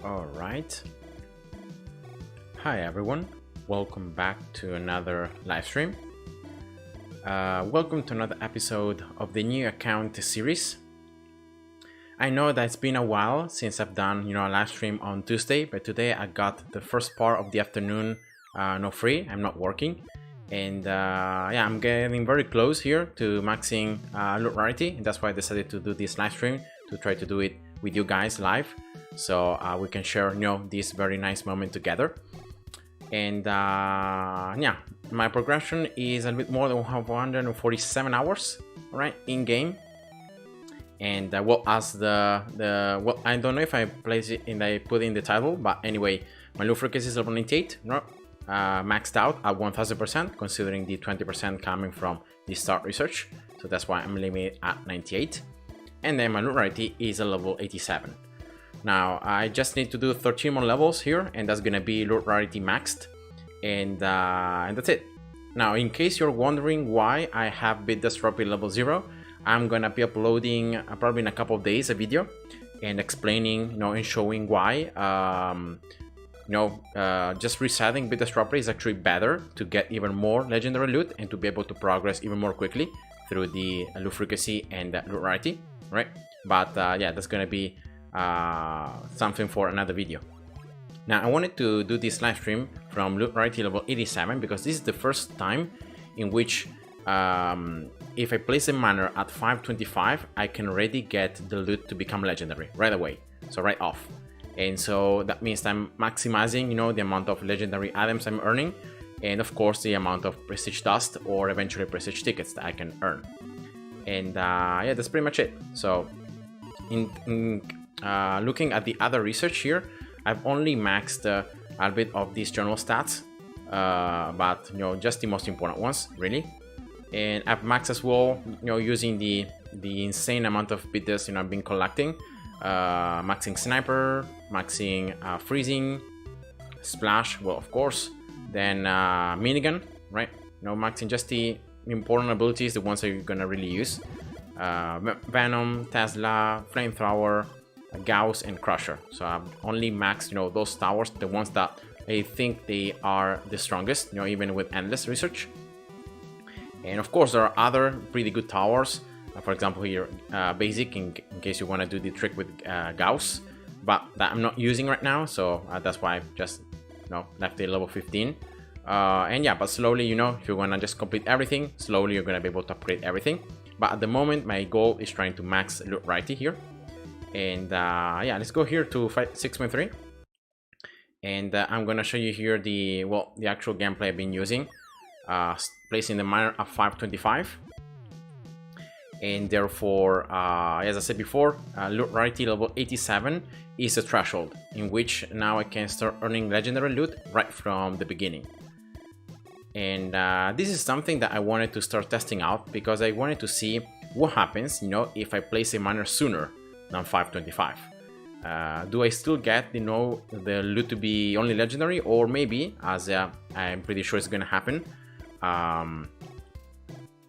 All right. Hi everyone. Welcome back to another live stream. Welcome to another episode of the new account series. I know that it's been a while since I've done a live stream on Tuesday, but today I got the first part of the afternoon no free. I'm not working, and yeah, I'm getting very close here to maxing loot rarity, and that's why I decided to do this live stream to try to do it with you guys live, so we can share this very nice moment together. And yeah, my progression is a bit more than 147 hours, right, in game. And well, as well, I don't know if I place it and I put in the title, but anyway, my loot frequency is level 98, maxed out at 1000%, considering the 20% coming from the start research. So that's why I'm limited at 98. And then my loot rarity is a level 87. Now I just need to do 13 more levels here, and that's gonna be loot rarity maxed, and that's it. Now, in case you're wondering why I have bit disrupted level 0, I'm gonna be uploading probably in a couple of days a video and explaining, and showing why. Just resetting bit disruptor is actually better to get even more legendary loot and to be able to progress even more quickly through the loot frequency and loot rarity, right? But yeah, that's gonna be something for another video. Now, I wanted to do this live stream from loot rarity level 87 because this is the first time in which if I place a manor at 525, I can already get the loot to become legendary right away, so right off. And so that means I'm maximizing the amount of legendary items I'm earning, and of course the amount of prestige dust or eventually prestige tickets that I can earn. And yeah, that's pretty much it. So in looking at the other research here, I've only maxed a bit of these general stats, but just the most important ones really. And I've maxed as well, using the insane amount of bit dust I've been collecting, maxing sniper, maxing freezing, splash, well, of course, then minigun, right? Maxing just the important abilities, the ones that you're gonna really use. Venom, Tesla, flamethrower, Gauss, and Crusher. So I've only maxed those towers, the ones that I think they are the strongest, even with endless research. And of course there are other pretty good towers, for example here basic, in case you want to do the trick with Gauss, but that I'm not using right now, so that's why I've just left it level 15. And yeah, but slowly, if you want to just complete everything, slowly you're gonna be able to upgrade everything. But at the moment my goal is trying to max loot rarity here. And yeah, let's go here to 6.3, and I'm gonna show you here the actual gameplay I've been using, placing the miner at 525. And therefore, as I said before, loot rarity level 87 is a threshold in which now I can start earning legendary loot right from the beginning. And this is something that I wanted to start testing out because I wanted to see what happens, if I place a miner sooner than 525. Do I still get the loot to be only legendary, or maybe, as I'm pretty sure it's gonna happen,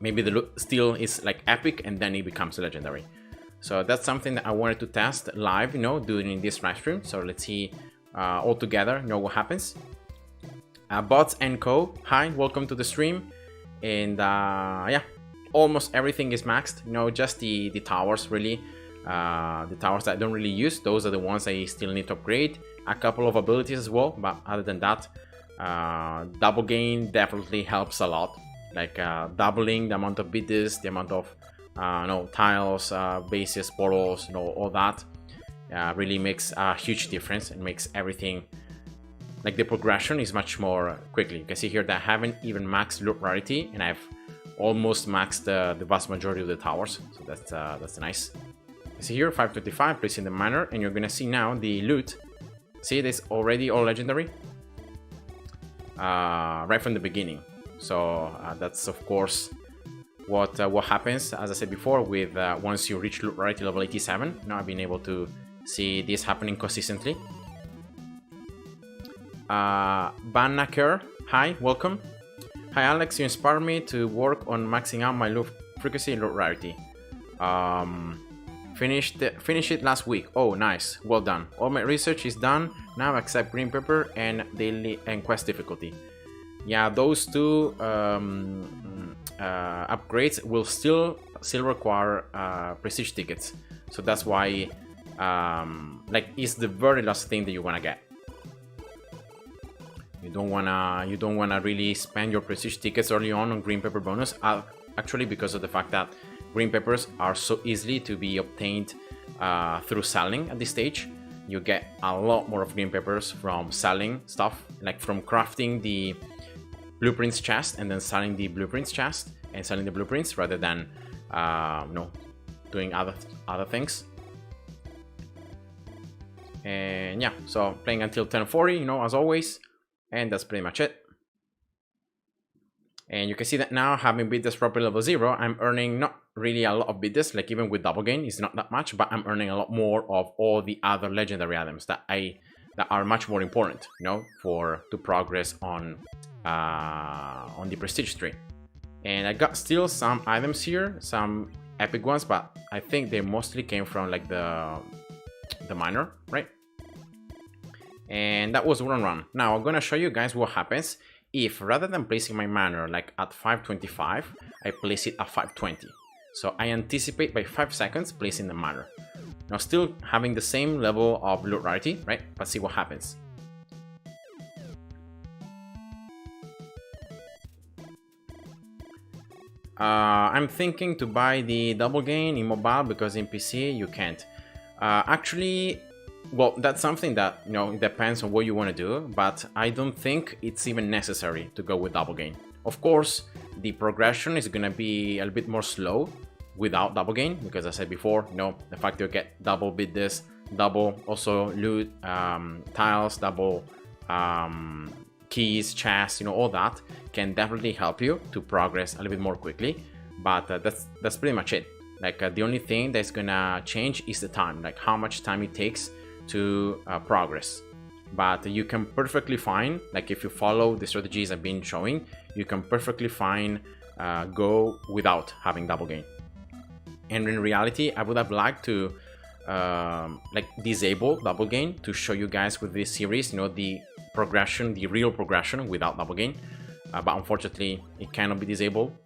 maybe the loot still is like epic and then it becomes legendary. So that's something that I wanted to test live, during this live stream. So let's see all together, what happens. Bots and Co, hi, welcome to the stream. And yeah, almost everything is maxed, just the towers really. The towers that I don't really use, those are the ones I still need to upgrade. A couple of abilities as well, but other than that, double gain definitely helps a lot. Like doubling the amount of bits, the amount of tiles, bases, portals, all that really makes a huge difference and makes everything, like the progression is much more quickly. You can see here that I haven't even maxed loot rarity, and I've almost maxed the vast majority of the towers. So that's nice. See here, 525, placing the miner, and you're gonna see now the loot. See, it is already all legendary right from the beginning. So that's of course what happens, as I said before, with once you reach loot rarity level 87. Now I've been able to see this happening consistently. Bannaker, hi, welcome. Hi Alex, you inspired me to work on maxing out my loot frequency and loot rarity. Finished it last week. Oh, nice. Well done. All my research is done. Now accept green pepper and daily and quest difficulty. Yeah, those two upgrades will still require prestige tickets. So that's why like it's the very last thing that you wanna get. You don't wanna really spend your prestige tickets early on green pepper bonus. Actually, because of the fact that green peppers are so easily to be obtained through selling at this stage. You get a lot more of green peppers from selling stuff, like from crafting the blueprints chest and then selling the blueprints chest and selling the blueprints rather than doing other things. And yeah, so playing until 10:40, as always, and that's pretty much it. And you can see that now, having beat this property level 0, I'm earning not really a lot of bidders, like even with double gain, it's not that much, but I'm earning a lot more of all the other legendary items that are much more important, to progress on the prestige tree. And I got still some items here, some epic ones, but I think they mostly came from like the miner, right? And that was run. Now I'm gonna show you guys what happens if rather than placing my miner like at 525, I place it at 520. So I anticipate by 5 seconds placing the miner. Now still having the same level of loot rarity, right? But see what happens. I'm thinking to buy the double gain in mobile because in PC you can't. Actually, well, that's something that, it depends on what you want to do, but I don't think it's even necessary to go with double gain. Of course, the progression is going to be a little bit more slow without double gain, because as I said before, the fact that you get double bid this, double also loot, tiles, double keys, chests, all that can definitely help you to progress a little bit more quickly. But that's pretty much it. Like the only thing that's gonna change is the time, like how much time it takes to progress. But you can perfectly fine, like if you follow the strategies I've been showing, you can perfectly fine go without having double gain. And in reality, I would have liked to like disable double gain to show you guys with this series, the progression, the real progression without double gain. But unfortunately, it cannot be disabled.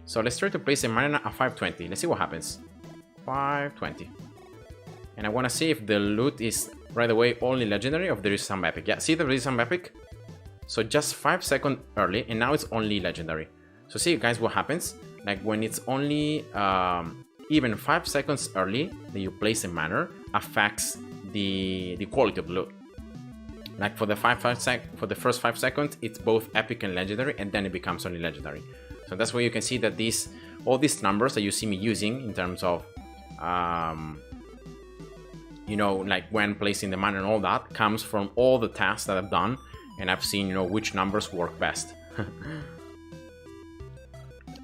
So let's try to place a miner at 520. Let's see what happens. 520. And I want to see if the loot is right away only legendary or if there is some epic. Yeah, see, there is some epic. So just 5 seconds early, and now it's only legendary. So see, guys, what happens. Like when it's only even 5 seconds early that you place a miner affects the quality of the loot. Like for the first 5 seconds, it's both epic and legendary, and then it becomes only legendary. So that's where you can see that all these numbers that you see me using in terms of like when placing the miner and all that comes from all the tasks that I've done, and I've seen which numbers work best.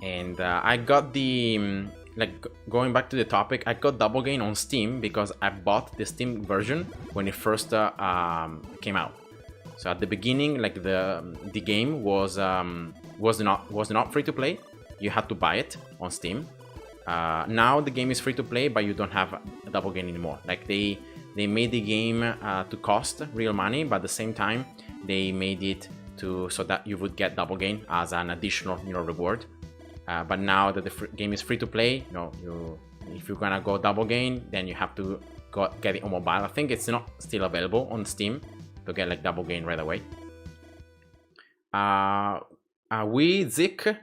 And I got the like going back to the topic, I got double gain on Steam because I bought the Steam version when it first came out. So at the beginning, like the game was not free to play. You had to buy it on Steam. Now the game is free to play, but you don't have a double gain anymore. Like they made the game to cost real money, but at the same time they made it so that you would get double gain as an additional reward. But now that the game is free to play, if you're gonna go double gain, then you have to get it on mobile. I think it's not still available on Steam to get like double gain right away. Zik,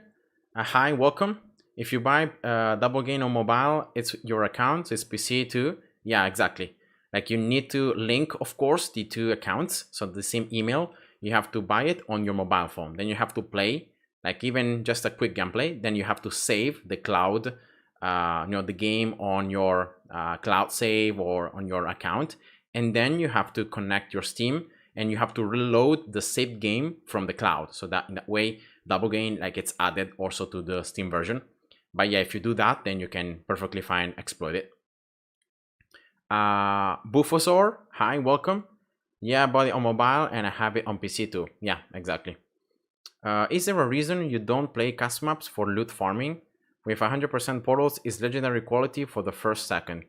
hi, welcome. If you buy double gain on mobile, it's your account, it's PC too. Yeah, exactly. Like you need to link, of course, the two accounts. So the same email, you have to buy it on your mobile phone. Then you have to play, like even just a quick gameplay. Then you have to save the cloud, the game on your cloud save or on your account. And then you have to connect your Steam and you have to reload the saved game from the cloud. So that in that way, double gain like it's added also to the Steam version. But yeah, if you do that, then you can perfectly fine exploit it. Bufosaur, hi, welcome. Yeah, I bought it on mobile and I have it on PC too. Yeah, exactly. Is there a reason you don't play custom maps for loot farming with 100% portals is legendary quality for the first second.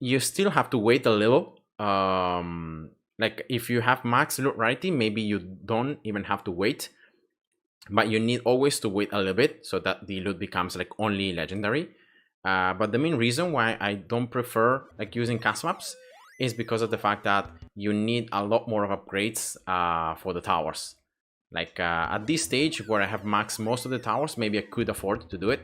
You still have to wait a little. Like if you have max loot rarity, maybe you don't even have to wait, but you need always to wait a little bit so that the loot becomes like only legendary. But the main reason why I don't prefer like using cast maps is because of the fact that you need a lot more of upgrades for the towers. Like at this stage where I have maxed most of the towers, maybe I could afford to do it.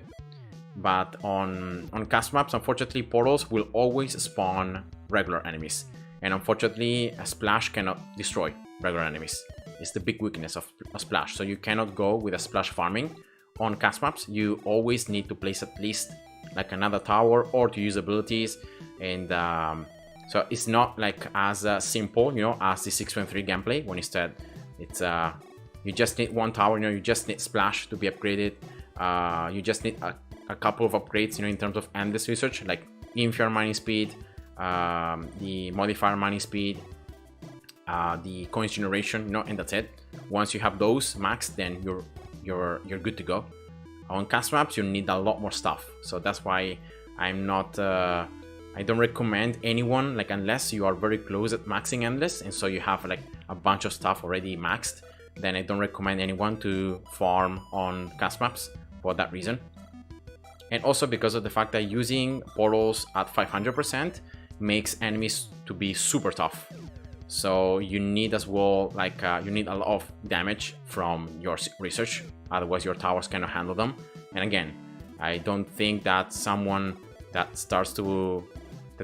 But on cast maps, unfortunately, portals will always spawn regular enemies. And unfortunately, a splash cannot destroy regular enemies. It's the big weakness of a splash. So you cannot go with a splash farming. On cast maps, you always need to place at least like another tower or to use abilities. And so it's not like as simple, you know, as the 6.3 gameplay, when instead it's you just need one tower, you know, you just need splash to be upgraded. You just need a couple of upgrades, you know, in terms of endless research, like inferior mining speed, the modifier mining speed, the coins generation, you know, and that's it. Once you have those maxed, then you're good to go. On cast maps, you need a lot more stuff, so that's why I'm not. I don't recommend anyone, like, unless you are very close at maxing endless, and so you have like a bunch of stuff already maxed. Then I don't recommend anyone to farm on cast maps for that reason. And also because of the fact that using portals at 500% makes enemies to be super tough. So you need as well, like, you need a lot of damage from your research, otherwise your towers cannot handle them. And again, I don't think that someone that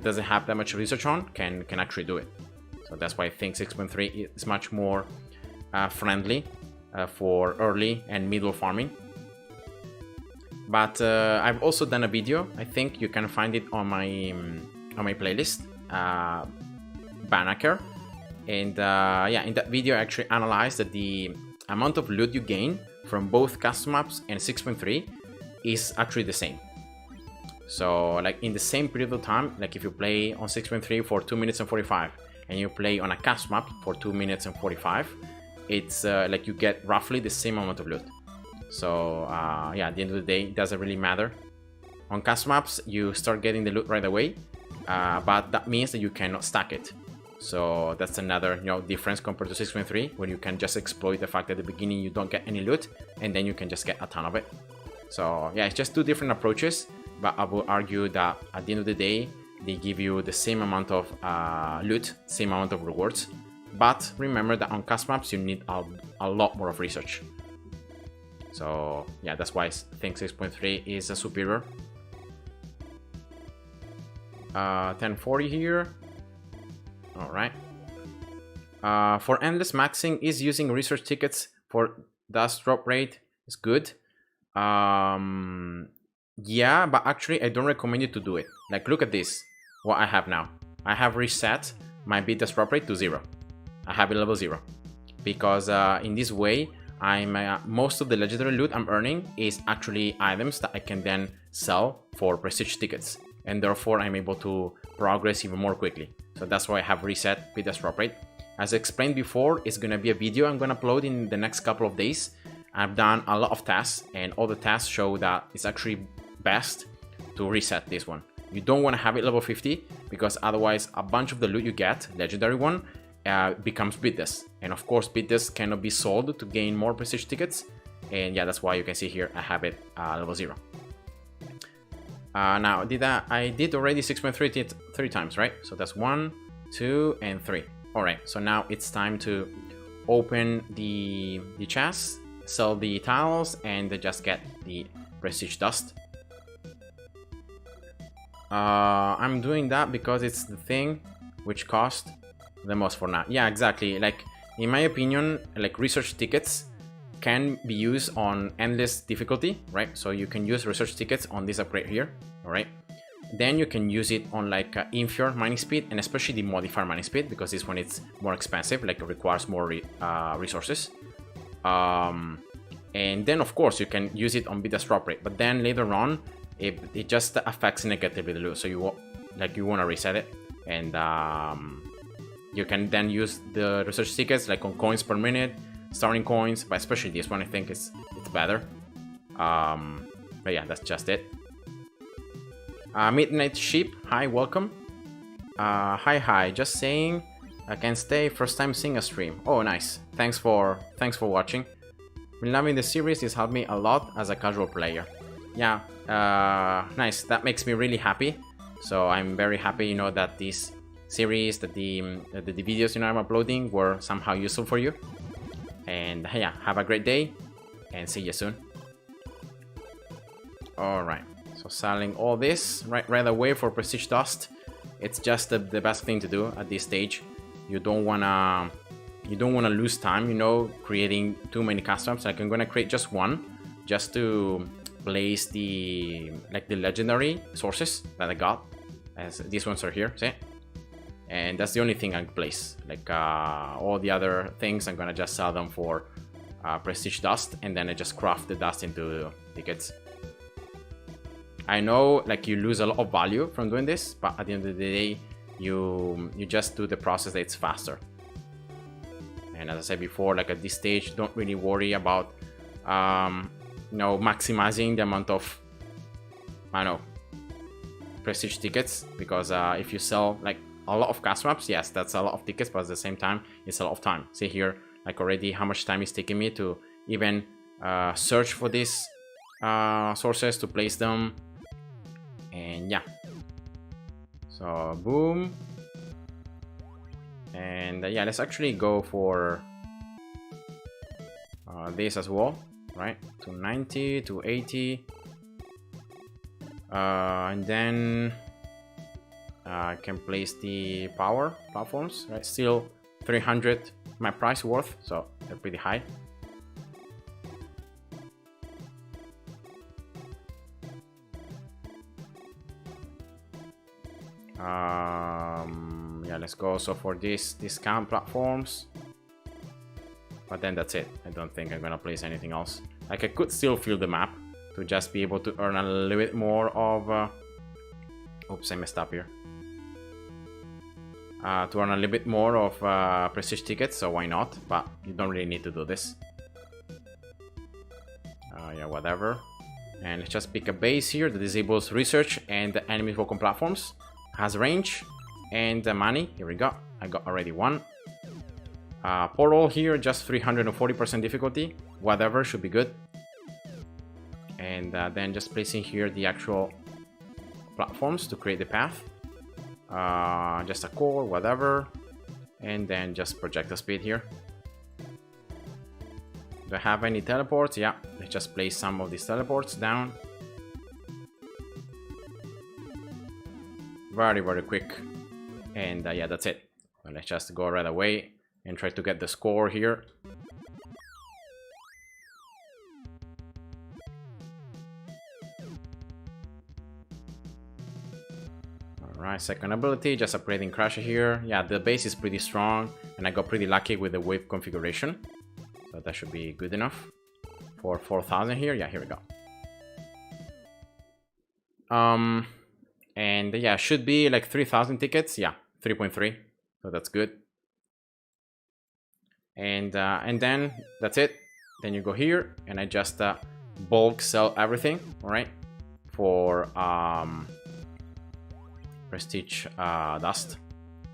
doesn't have that much research on can actually do it. So that's why I think 6.3 is much more friendly for early and middle farming. But I've also done a video. I think you can find it on my playlist, Banneker. And yeah, in that video I actually analyzed that the amount of loot you gain from both custom maps and 6.3 is actually the same. So like in the same period of time, like if you play on 6.3 for 2 minutes and 45 and you play on a custom map for 2 minutes and 45, it's like you get roughly the same amount of loot. So yeah, at the end of the day, it doesn't really matter. On custom maps, you start getting the loot right away, but that means that you cannot stack it. So that's another, you know, difference compared to 6.3, where you can just exploit the fact that at the beginning you don't get any loot, and then you can just get a ton of it. So yeah, it's just two different approaches, but I will argue that at the end of the day, they give you the same amount of loot, same amount of rewards. But remember that on custom maps, you need a lot more of research. So yeah, that's why I think 6.3 is a superior. 1040 here. All right. For endless maxing, is using research tickets for dust drop rate is good. Yeah, but actually I don't recommend you to do it. Like, look at this, what I have now. I have reset my bit dust drop rate to 0. I have it level 0 because in this way I'm most of the legendary loot I'm earning is actually items that I can then sell for prestige tickets, and therefore I'm able to progress even more quickly. So that's why I have reset bit dust drop rate. As I explained before, it's gonna be a video I'm gonna upload in the next couple of days. I've done a lot of tests, and all the tests show that it's actually best to reset this one. You don't want to have it level 50 because otherwise a bunch of the loot you get, legendary one, becomes bit dust. And of course bit dust cannot be sold to gain more prestige tickets. And yeah, that's why you can see here I have it level 0. Now I did already 6.3 3 times, right? So that's 1, 2, and 3. All right, so now it's time to open the chest, sell the tiles, and just get the prestige dust. I'm doing that because it's the thing which cost the most for now. Yeah, exactly. Like, in my opinion, like, research tickets can be used on endless difficulty, right? So you can use research tickets on this upgrade here, all right? Then you can use it on like inferior mining speed, and especially the modifier mining speed, because this one it's more expensive, like it requires more resources. And then of course you can use it on bit dust drop rate, but then later on it just affects negatively the loot, so you want to reset it. And you can then use the research tickets like on coins per minute, starting coins, but especially this one I think it's better. But yeah, that's just it. Midnight Sheep, hi, welcome. Hi, just saying I can stay, first time seeing a stream. Oh, nice. Thanks for watching. Been loving the series, it's helped me a lot as a casual player. Yeah, nice. That makes me really happy. So I'm very happy, you know, that this series, that the videos, you know, I'm uploading were somehow useful for you. And yeah, have a great day and see you soon. All right, so selling all this right away for Prestige Dust. It's just the best thing to do at this stage. You don't wanna lose time, you know, creating too many customs. Like I'm gonna create just one, just to place the legendary sources that I got, as these ones are here, see? And that's the only thing I place. Like all the other things, I'm gonna just sell them for Prestige Dust, and then I just craft the dust into tickets. I know, like, you lose a lot of value from doing this, but at the end of the day, you just do the process that it's faster. And as I said before, like at this stage, don't really worry about you know, maximizing the amount of, I don't know, prestige tickets, because if you sell like a lot of cast maps, yes, that's a lot of tickets, but at the same time, it's a lot of time. See here, like already how much time it's taking me to even search for these sources, to place them. And yeah, so boom. And yeah, let's actually go for this as well, right? 290, 280, and then I can place the power platforms, right? Still 300 my price worth, so they're pretty high. Yeah, let's go also for these discount platforms, but then that's it. I don't think I'm gonna place anything else. Like I could still fill the map to just be able to earn a little bit more of oops, I messed up here. To earn a little bit more of prestige tickets, so why not? But you don't really need to do this. Yeah, whatever. And let's just pick a base here that disables research and the enemy token platforms, has range and money. Here we go. I got already one. Portal here, just 340% difficulty. Whatever, should be good. And then just placing here the actual platforms to create the path. Just a core, whatever. And then just projectile speed here. Do I have any teleports? Yeah, let's just place some of these teleports down. Very, very quick. And yeah, that's it. So let's just go right away and try to get the score here. Alright, second ability, just upgrading Crusher here. Yeah, the base is pretty strong, and I got pretty lucky with the wave configuration. So that should be good enough for 4,000 here. Yeah, here we go. And yeah, should be like 3,000 tickets. Yeah, 3.3. So that's good. And then that's it. Then you go here, and I just bulk sell everything. All right, for prestige dust.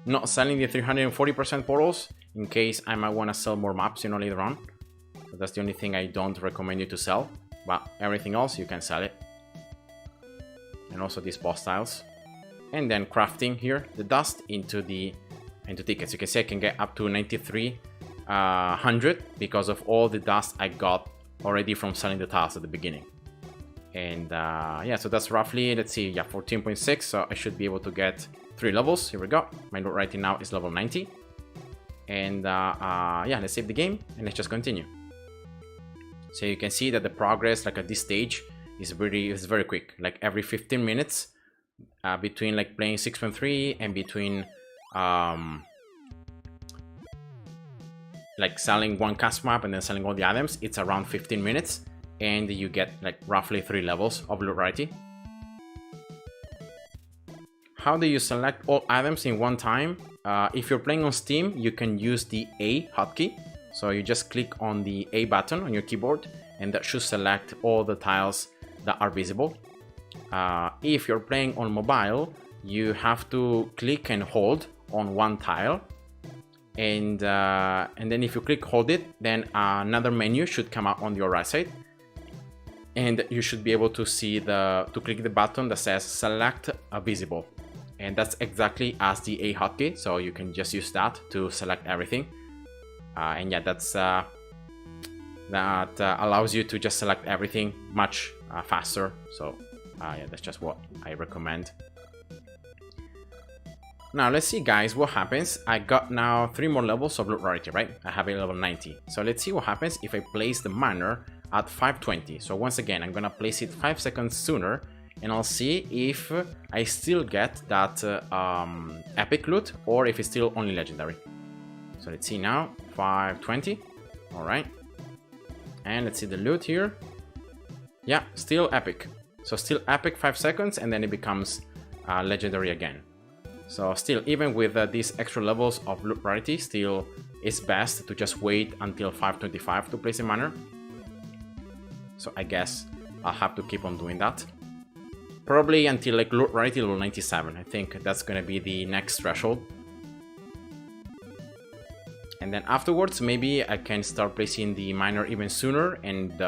Not selling the 340% portals in case I might want to sell more maps, you know, later on. So that's the only thing I don't recommend you to sell, but everything else you can sell it. And also these boss tiles. And then crafting here the dust into tickets. You can see I can get up to 9,300 because of all the dust I got already from selling the tiles at the beginning. And yeah, so that's roughly, let's see, yeah, 14.6. So I should be able to get 3 levels. Here we go. My loot rating now is level 90. And yeah, let's save the game and let's just continue. So you can see that the progress, like at this stage, is very quick. Like every 15 minutes, between like playing 6.3 and between like selling one custom map and then selling all the items, it's around 15 minutes, and you get like roughly 3 levels of loot variety. How do you select all items in one time? If you're playing on Steam, you can use the A hotkey. So you just click on the A button on your keyboard and that should select all the tiles that are visible. If you're playing on mobile, you have to click and hold on one tile, and then if you click hold it, then another menu should come up on your right side, and you should be able to see to click the button that says select visible, and that's exactly as the A hotkey, so you can just use that to select everything. And yeah, that allows you to just select everything much faster. So yeah, that's just what I recommend. Now let's see, guys, what happens. I got now 3 more levels of loot rarity, right? I have a level 90. So let's see what happens if I place the miner at 520. So once again, I'm gonna place it 5 seconds sooner, and I'll see if I still get that epic loot or if it's still only legendary. So let's see now, 520. All right. And let's see the loot here. Yeah, still epic. So still epic 5 seconds, and then it becomes legendary again. So still, even with these extra levels of loot rarity, still it's best to just wait until 525 to place a miner. So I guess I'll have to keep on doing that. Probably until like loot rarity level 97. I think that's gonna be the next threshold. And then afterwards, maybe I can start placing the miner even sooner, and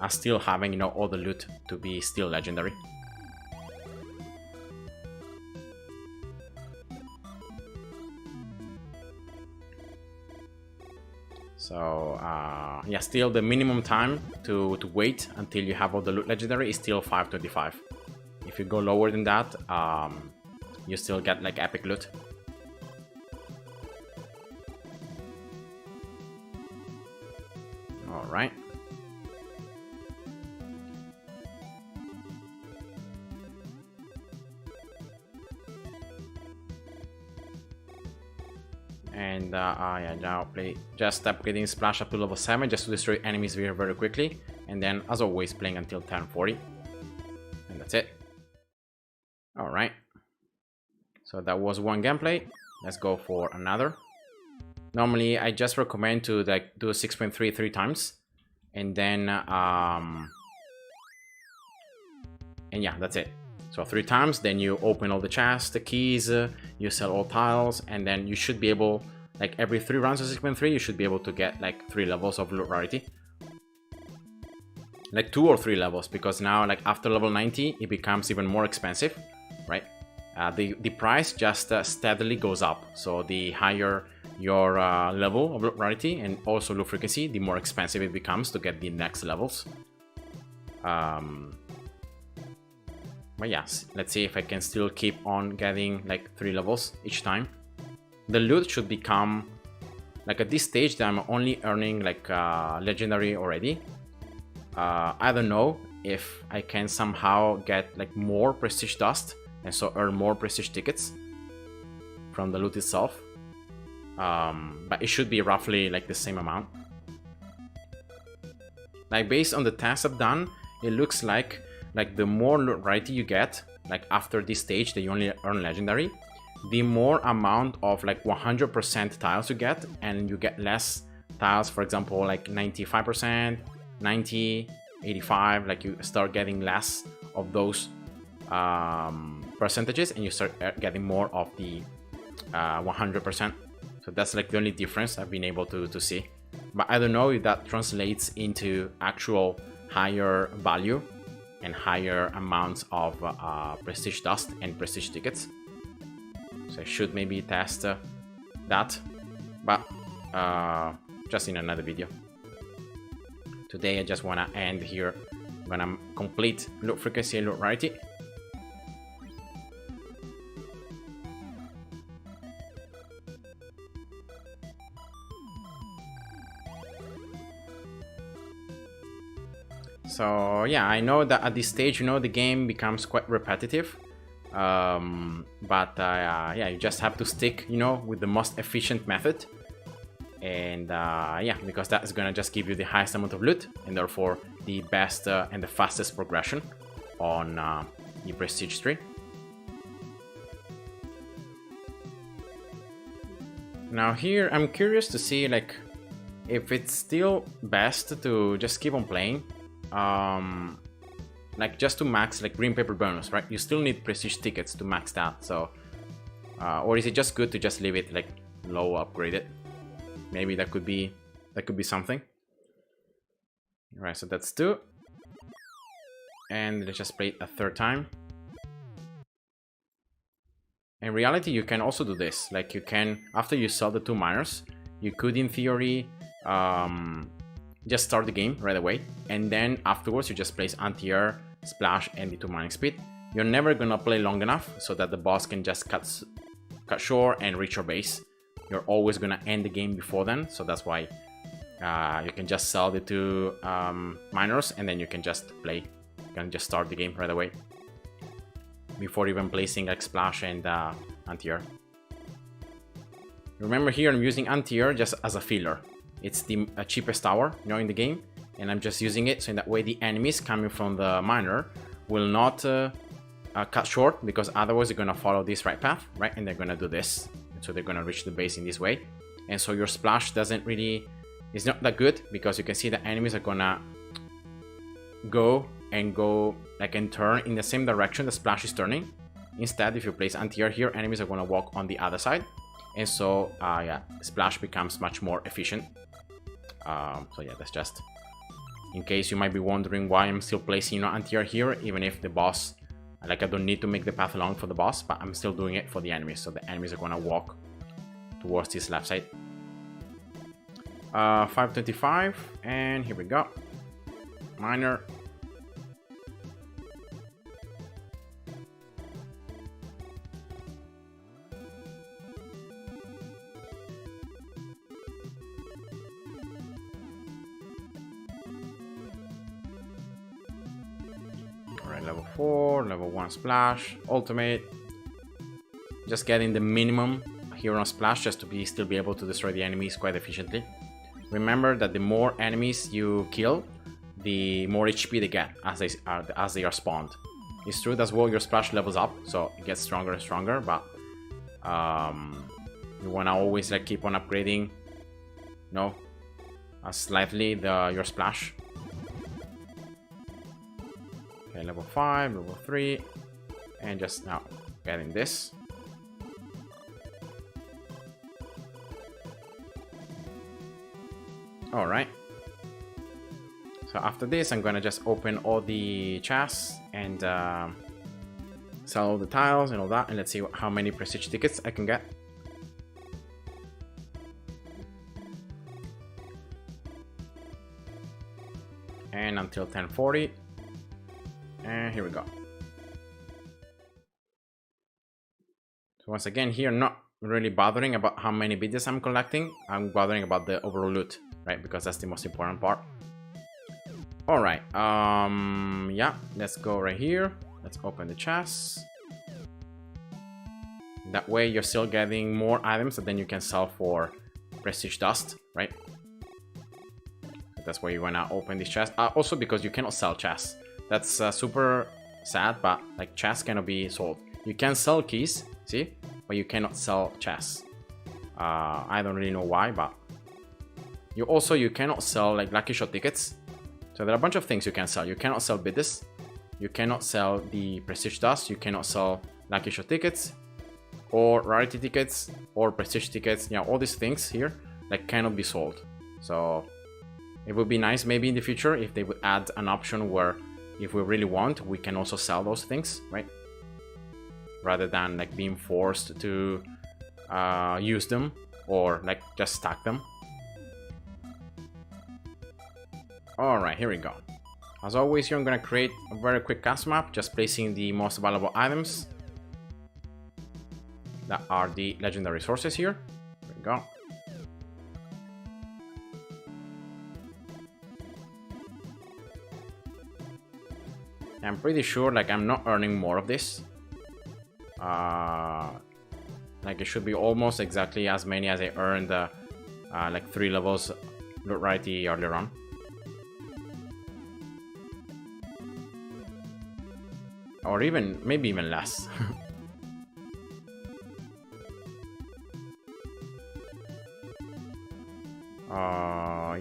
still having, you know, all the loot to be still legendary. So yeah, still the minimum time to wait until you have all the loot legendary is still 525. If you go lower than that, you still get like epic loot. All right. And yeah, now just upgrading splash up to level 7 just to destroy enemies very, very quickly, and then as always playing until 1040, and that's it. All right, so that was one gameplay. Let's go for another. Normally I just recommend to like do 6.3 3 times, and then and yeah, that's it. So 3 times, then you open all the chests, the keys, you sell all tiles, and then you should be able, like every 3 rounds of 6.3, you should be able to get like 3 levels of loot rarity. Like 2 or 3 levels, because now like after level 90, it becomes even more expensive, right? The price just steadily goes up. So the higher your level of loot rarity and also loot frequency, the more expensive it becomes to get the next levels. But yes, let's see if I can still keep on getting like 3 levels each time. The loot should become like at this stage that I'm only earning like legendary already. I don't know if I can somehow get like more prestige dust and so earn more prestige tickets from the loot itself. But it should be roughly like the same amount. Like based on the tests I've done, it looks like the more loot rarity you get, like after this stage that you only earn legendary, the more amount of like 100% tiles you get, and you get less tiles, for example, like 95%, 90, 85, like you start getting less of those percentages, and you start getting more of the 100%. So that's like the only difference I've been able to see. But I don't know if that translates into actual higher value and higher amounts of prestige dust and prestige tickets. So I should maybe test that, but just in another video. Today I just want to end here when I'm complete loot frequency and loot rarity. So yeah, I know that at this stage, you know, the game becomes quite repetitive, but yeah, you just have to stick, you know, with the most efficient method, and yeah, because that is gonna just give you the highest amount of loot and therefore the best and the fastest progression on the prestige tree. Now here I'm curious to see like if it's still best to just keep on playing, like just to max like green paper bonus, right? You still need prestige tickets to max that. So, or is it just good to just leave it like low upgraded? Maybe that could be something. All right, so that's 2. And let's just play it a third time. In reality, you can also do this. Like you can, after you sell the 2 miners, you could in theory just start the game right away. And then afterwards, you just place anti-air, splash, and the 2 mining speed. You're never gonna play long enough so that the boss can just cut short and reach your base. You're always gonna end the game before then. So that's why you can just sell the 2 miners and then you can just play. You can just start the game right away before even placing like splash and anti-air. Remember here I'm using anti-air just as a filler. It's the cheapest tower, you know, in the game, and I'm just using it so in that way the enemies coming from the miner will not cut short, because otherwise they're gonna follow this right path, right, and they're gonna do this, so they're gonna reach the base in this way. And so your splash doesn't really, it's not that good, because you can see the enemies are gonna go like and turn in the same direction the splash is turning. Instead, if you place anti-air here, enemies are gonna walk on the other side, and so yeah, splash becomes much more efficient. So yeah, that's just in case you might be wondering why I'm still placing anti-air here, even if the boss, like I don't need to make the path long for the boss, but I'm still doing it for the enemies, so the enemies are gonna walk towards this left side. 525, and here we go. Miner. Level 4, level 1 splash, ultimate. Just getting the minimum here on splash just to still be able to destroy the enemies quite efficiently. Remember that the more enemies you kill, the more HP they get as they are spawned. It's true as well your splash levels up, so it gets stronger and stronger, but you wanna always like keep on upgrading, slightly your splash. Okay, level 5, level 3, and just now getting this. All right. So after this, I'm gonna just open all the chests and sell all the tiles and all that, and let's see how many prestige tickets I can get. And until 1040. And here we go. So once again, here, not really bothering about how many biddies I'm collecting. I'm bothering about the overall loot, right? Because that's the most important part. All right. Yeah, let's go right here. Let's open the chest. That way you're still getting more items that then you can sell for prestige dust, right? That's why you wanna open this chest. Also because you cannot sell chests. That's super sad, but like chests cannot be sold. You can sell keys, see, but you cannot sell chests. I don't really know why, but you cannot sell like lucky shot tickets. So there are a bunch of things you can sell. You cannot sell biddies, you cannot sell the prestige dust, you cannot sell lucky shot tickets, or rarity tickets, or prestige tickets. You know, all these things here like cannot be sold. So it would be nice maybe in the future if they would add an option where, if we really want, we can also sell those things, right? Rather than like being forced to use them or like just stack them. All right, here we go. As always, here I'm gonna create a very quick custom map, just placing the most valuable items that are the legendary sources here. There we go. I'm pretty sure like I'm not earning more of this. Like it should be almost exactly as many as I earned like 3 levels loot rarity earlier on. Or even, maybe even less.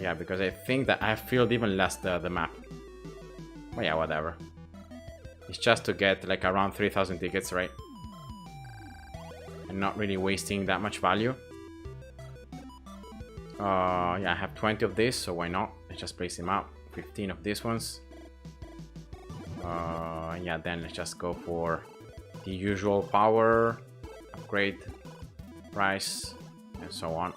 Yeah, because I think that I filled even less the map. But yeah, whatever. It's just to get like around 3,000 tickets, right? And not really wasting that much value. Yeah, I have 20 of this, so why not? Let's just place them out. 15 of these ones. Yeah, then let's just go for the usual power, upgrade, price, and so on.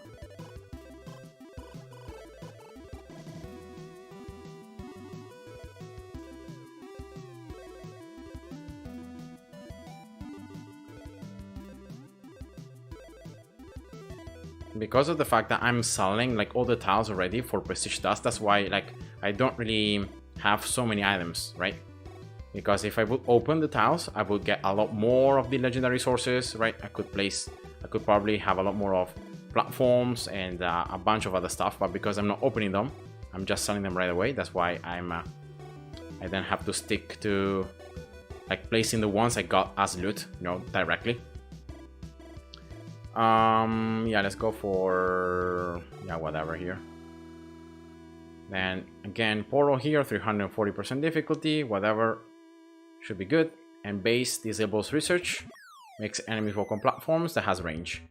Because of the fact that I'm selling like all the tiles already for prestige dust, that's why like I don't really have so many items, right? Because if I would open the tiles, I would get a lot more of the legendary sources, right? I could probably have a lot more of platforms and a bunch of other stuff, but because I'm not opening them, I'm just selling them right away. That's why I then have to stick to like placing the ones I got as loot, you know, directly. Yeah, let's go for, yeah, whatever here. Then again, portal here, 340% difficulty, whatever, should be good. And base disables research, makes enemies walk on platforms that has range.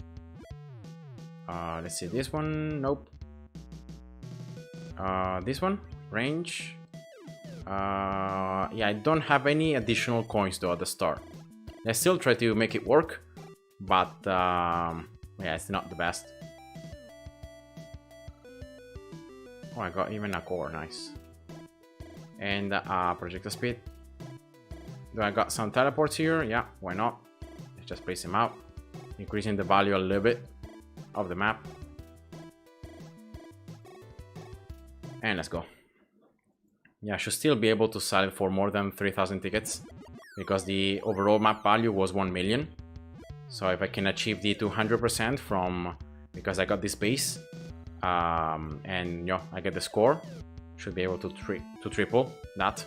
Let's see this one, nope. This one, range. Yeah, I don't have any additional coins though at the start. Let's still try to make it work. But yeah, it's not the best. Oh, I got even a core, nice. And projectile speed. Do I got some teleports here? Yeah, why not? Let's just place them out, increasing the value a little bit of the map. And let's go. Yeah, I should still be able to sell it for more than 3,000 tickets because the overall map value was 1 million. So if I can achieve the 200% from, because I got this base, and you know, I get the score, should be able to triple that.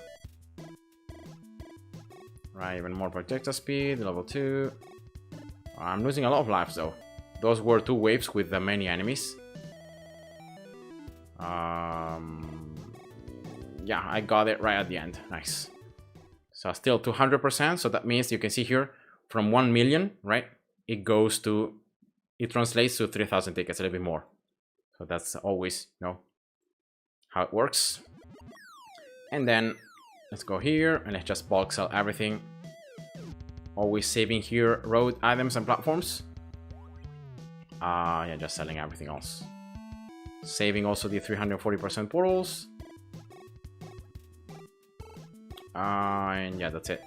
Right, even more projectile speed, level 2. I'm losing a lot of lives though. Those were 2 waves with the many enemies. Yeah, I got it right at the end. Nice. So still 200%. So that means you can see here, from 1 million, right? It translates to 3,000 tickets, a little bit more. So that's always, you know, how it works. And then let's go here and let's just bulk sell everything. Always saving here road items and platforms. Yeah, just selling everything else. Saving also the 340% portals. And yeah, that's it.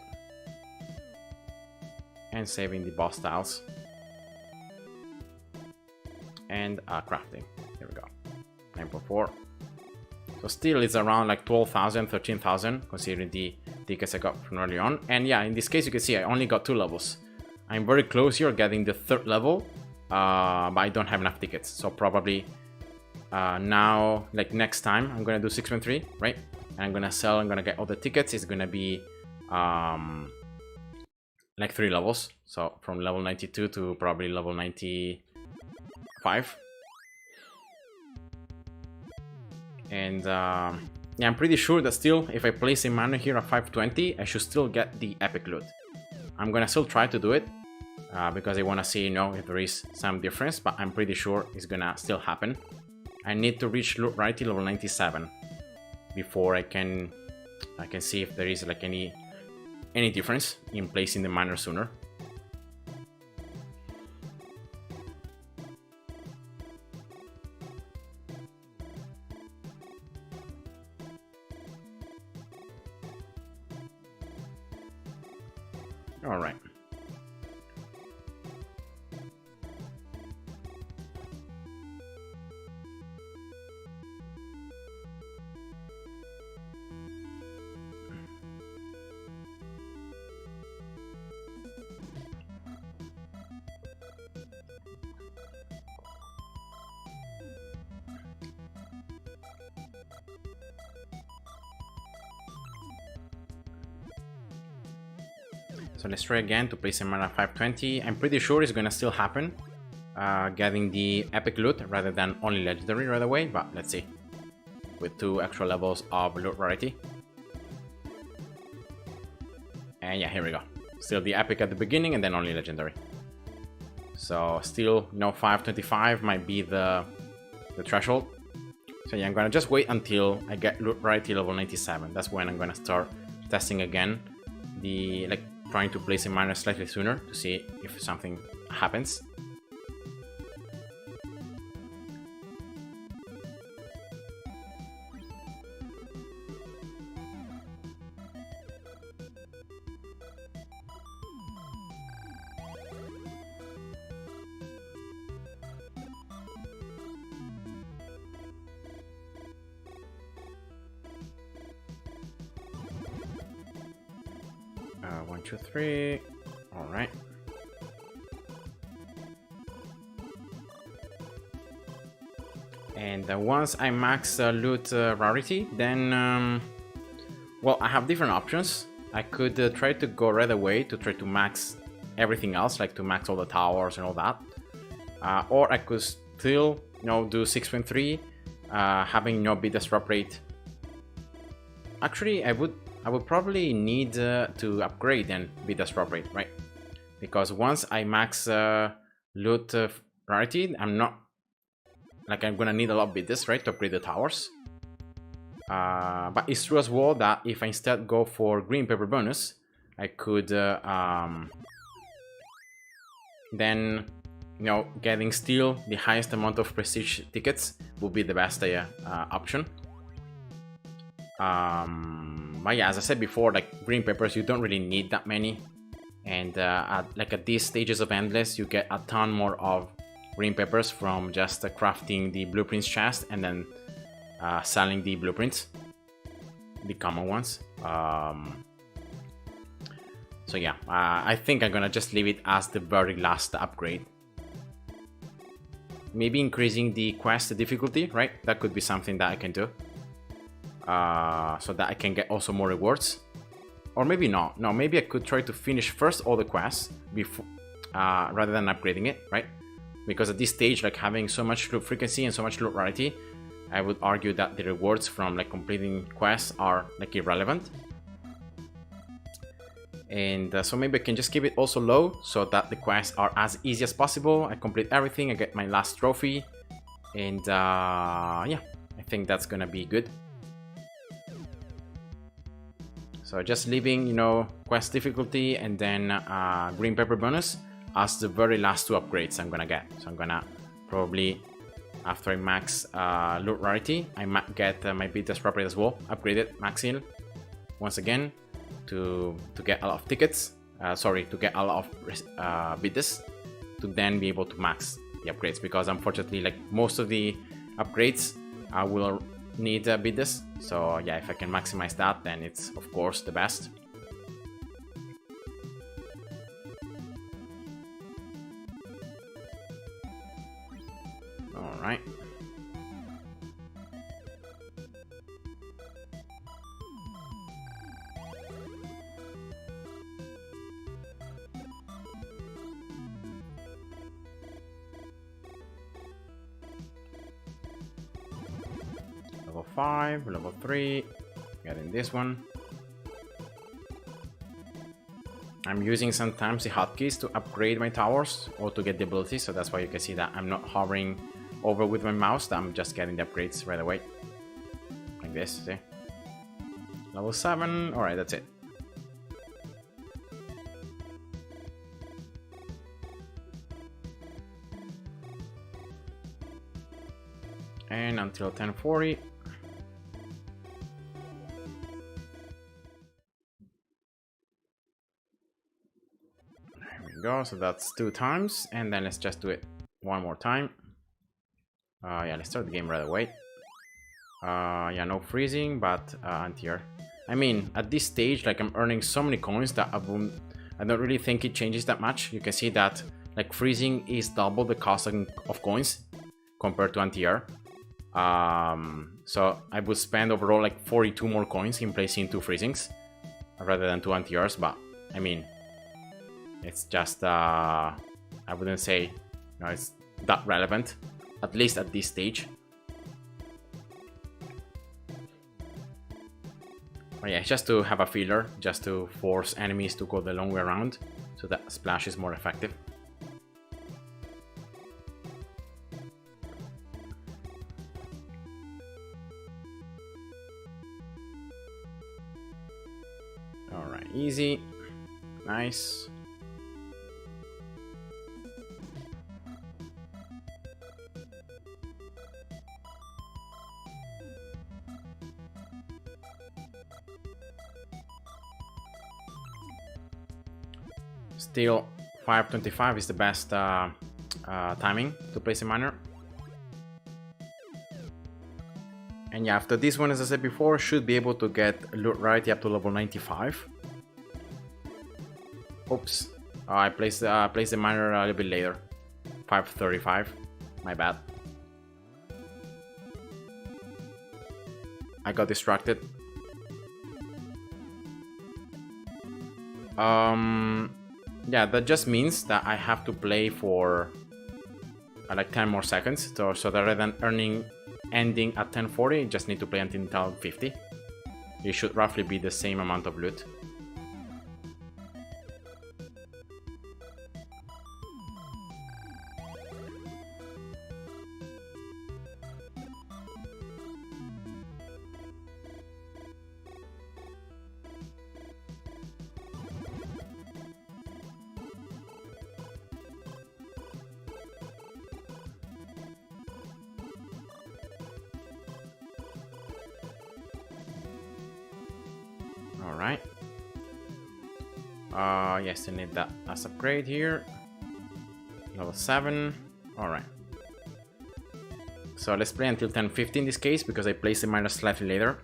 And saving the boss tiles. And crafting. Here we go. 9.4. So still it's around like 12,000, 13,000 considering the tickets I got from early on. And yeah, in this case you can see I only got 2 levels. I'm very close here getting the 3rd level, but I don't have enough tickets. So probably now, like next time, I'm gonna do 6.3, right? And I'm gonna get all the tickets. It's gonna be like 3 levels, so from level 92 to probably level 95. And yeah, I'm pretty sure that still, if I place a mana here at 520, I should still get the epic loot. I'm gonna still try to do it because I want to see, you know, if there is some difference, but I'm pretty sure it's gonna still happen. I need to reach loot rarity level 97 before I can see if there is like any difference in placing the miner sooner. All right. So let's try again to place him at 520. I'm pretty sure it's gonna still happen, getting the epic loot rather than only legendary right away, but let's see. with 2 extra levels of loot rarity. And yeah, here we go. Still the epic at the beginning and then only legendary. So still, you know, 525 might be the threshold. So yeah, I'm gonna just wait until I get loot rarity level 97. That's when I'm gonna start testing again, the like trying to place a miner slightly sooner to see if something happens. One, two, three. All right. And once I max loot rarity, then well, I have different options. I could try to go right away to try to max everything else, like to max all the towers and all that, or I could still, you know, do 6.3, having no biggest drop rate. Actually, I would probably need to upgrade and beat the drop rate, right? Because once I max loot rarity, I'm gonna need a lot of bidders, right, to upgrade the towers. But it's true as well that if I instead go for green paper bonus, I could then, you know, getting still the highest amount of prestige tickets would be the best option. But yeah, as I said before, like green papers, you don't really need that many, and at these stages of Endless, you get a ton more of green papers from just crafting the blueprints chest and then selling the blueprints, the common ones. So yeah, I think I'm gonna just leave it as the very last upgrade. Maybe increasing the quest difficulty, right? That could be something that I can do. So that I can get also more rewards, or maybe not. No, maybe I could try to finish first all the quests before, rather than upgrading it, right? Because at this stage, like having so much loot frequency and so much loot rarity, I would argue that the rewards from like completing quests are like irrelevant. And so maybe I can just keep it also low so that the quests are as easy as possible. I complete everything, I get my last trophy, and yeah, I think that's gonna be good. So just leaving, you know, quest difficulty and then green pepper bonus as the very last 2 upgrades I'm gonna get. So I'm gonna probably, after I max loot rarity, I might get my biggest drop rate as well, upgraded, max heal, once again, to get a lot of tickets. Sorry, to get a lot of bidders, to then be able to max the upgrades. Because unfortunately, like most of the upgrades will need bidders. So yeah, if I can maximize that, then it's of course the best. All right. Level 5, level 3, getting this one. I'm using sometimes the hotkeys to upgrade my towers or to get the ability, so that's why you can see that I'm not hovering over with my mouse, that I'm just getting the upgrades right away. Like this, see? Level 7, alright, that's it. And until 1040. Go, so that's 2 times, and then let's just do it one more time. Yeah, let's start the game right away. Yeah, no freezing, but anti-air. I mean, at this stage, like I'm earning so many coins that I don't really think it changes that much. You can see that like freezing is double the cost of coins compared to anti-air. So I would spend overall like 42 more coins in placing 2 freezings rather than 2 anti-airs, but I mean, it's just, I wouldn't say, you know, it's that relevant, at least at this stage. Oh yeah, just to have a filler, just to force enemies to go the long way around, so that splash is more effective. Alright, easy. Nice. Still, 525 is the best timing to place a miner. And yeah, after this one, as I said before, should be able to get loot rarity up to level 95. Oops, I placed the miner a little bit later. 535, my bad. I got distracted. Yeah, that just means that I have to play for like 10 more seconds. So rather than ending at 10:40, you just need to play until 10:50. It should roughly be the same amount of loot. Alright. Yes, I need that as upgrade here. Level 7. Alright. So let's play until 10:50 in this case, because I placed the miner slightly later.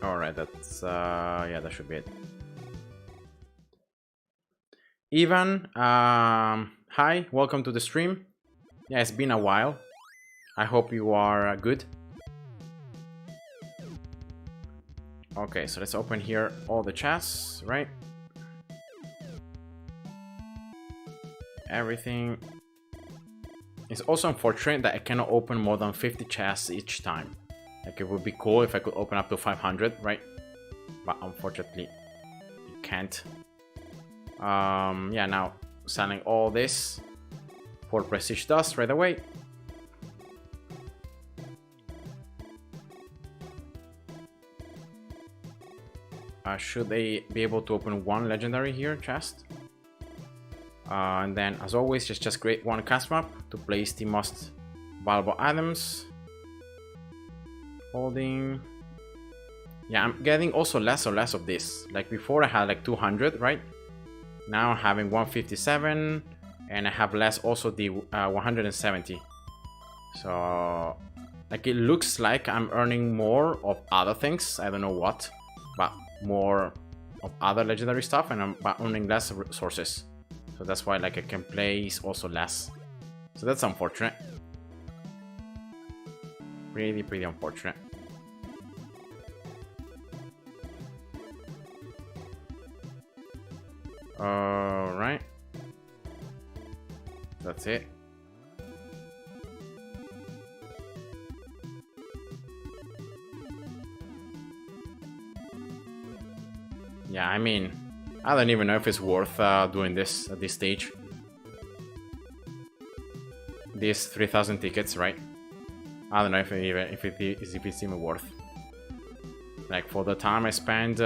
Alright, that's yeah, that should be it. Ivan, hi, welcome to the stream. Yeah, it's been a while. I hope you are good. Okay, so let's open here all the chests, right? Everything. It's also unfortunate that I cannot open more than 50 chests each time. Like, it would be cool if I could open up to 500, right? But unfortunately, you can't. Yeah, now selling all this for prestige dust right away. Should they be able to open one legendary here chest? And then, as always, just create one cast map to place the most valuable items. Holding. Yeah, I'm getting also less and less of this. Like before, I had like 200, right? Now I'm having 157, and I have less also the 170. So, like, it looks like I'm earning more of other things. I don't know what, but more of other legendary stuff, and I'm earning less resources. So that's why, like, I can place also less. So that's unfortunate. Pretty unfortunate. Alright. That's it. Yeah, I mean, I don't even know if it's worth doing this at this stage. These 3,000 tickets, right? I don't know if it's even worth. Like, for the time I spent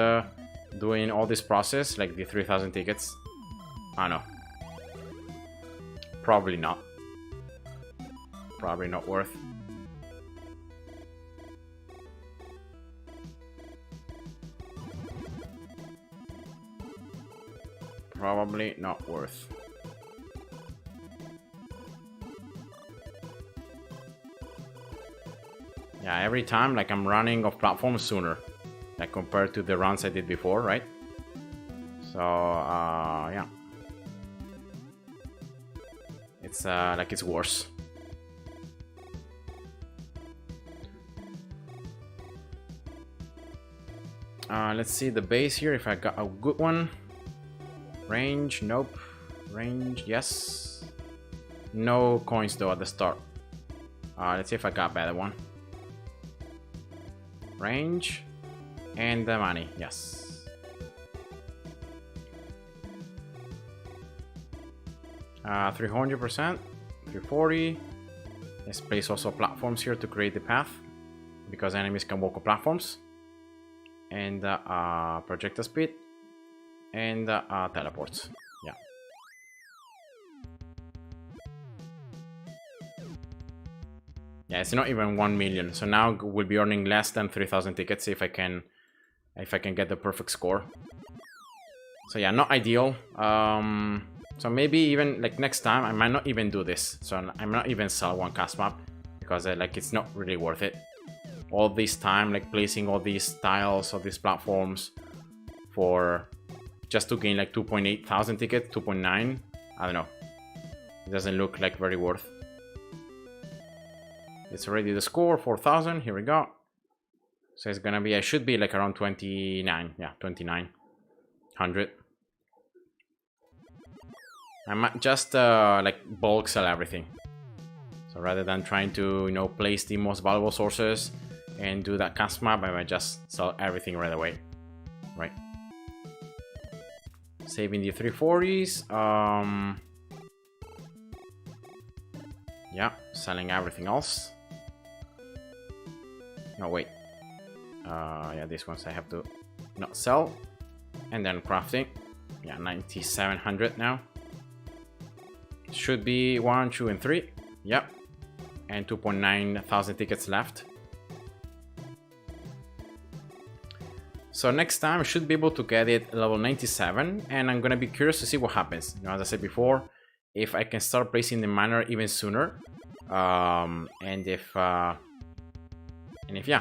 doing all this process, like the 3,000 tickets, I don't know. Probably not. Probably not worth. Probably not worth. Yeah, every time, like, I'm running off platform sooner, like, compared to the runs I did before, right? So, yeah. It's, like, it's worse. Let's see the base here, if I got a good one. Range, nope. Range, yes. No coins though at the start. Let's see if I got a better one. Range and the money, yes. 300%, 340. Let's place also platforms here to create the path, because enemies can walk on platforms. And projectile speed and teleports. Yeah. Yeah, it's not even 1 million. So now we'll be earning less than 3,000 tickets if I can get the perfect score. So yeah, not ideal. So maybe even like next time I might not even do this. So I might not even sell one cast map, because like it's not really worth it. All this time like placing all these tiles of these platforms for just to gain like 2.8 thousand tickets, 2.9. I don't know. It doesn't look like very worth. It's already the score, 4,000. Here we go. So it's gonna be, I should be like around 29. Yeah, 2,900. I might just like bulk sell everything. So rather than trying to, you know, place the most valuable sources and do that cast map, I might just sell everything right away. Right. Saving the 340s. Yeah, selling everything else. No, wait. Yeah, these ones I have to not sell. And then crafting. Yeah, 9,700 now. Should be 1, 2, and 3. Yep. And 2.9 thousand tickets left. So next time I should be able to get it level 97, and I'm gonna be curious to see what happens. You know, as I said before, if I can start placing the miner even sooner, and if yeah,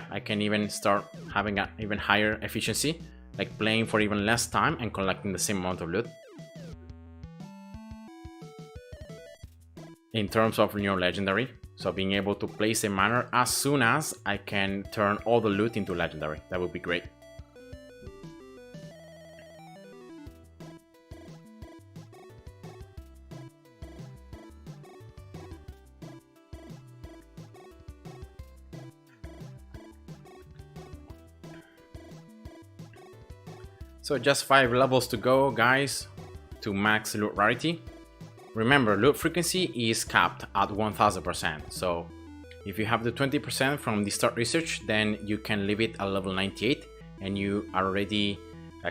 I can even start having an even higher efficiency, like playing for even less time and collecting the same amount of loot. In terms of, you know, legendary, so being able to place a miner as soon as I can turn all the loot into legendary, that would be great. So just 5 levels to go, guys, to max loot rarity. Remember, loot frequency is capped at 1000%. So if you have the 20% from the start research, then you can leave it at level 98 and you are already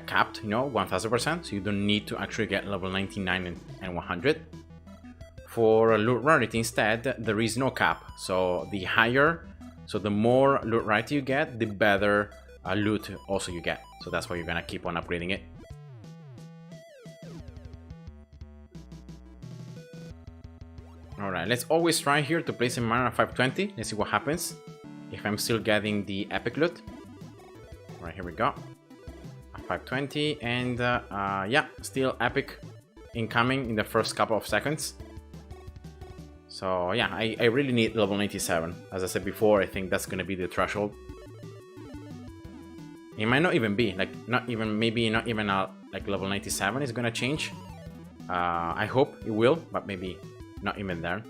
capped, you know, 1000%. So you don't need to actually get level 99 and 100. For loot rarity instead, there is no cap. So the higher, so the more loot rarity you get, the better loot also you get. So that's why you're gonna keep on upgrading it. Alright, let's always try here to place a miner at 520. Let's see what happens if I'm still getting the epic loot. Alright, here we go. 520, and yeah, still epic incoming in the first couple of seconds. So yeah, I really need level 97. As I said before, I think that's gonna be the threshold. It might not even be, like, not even, maybe not even like level 97 is gonna change. I hope it will, but maybe not even there.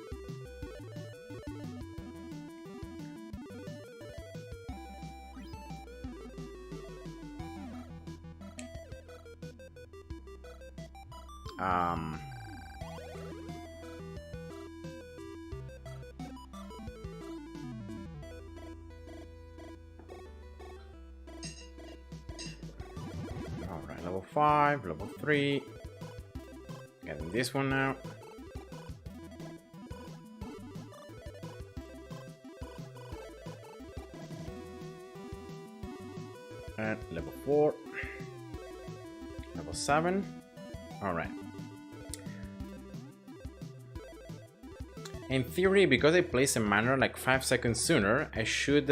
Alright, level 5, level 3. Getting this one now. And level 4. Level 7. Alright. In theory, because I place a miner like 5 seconds sooner, I should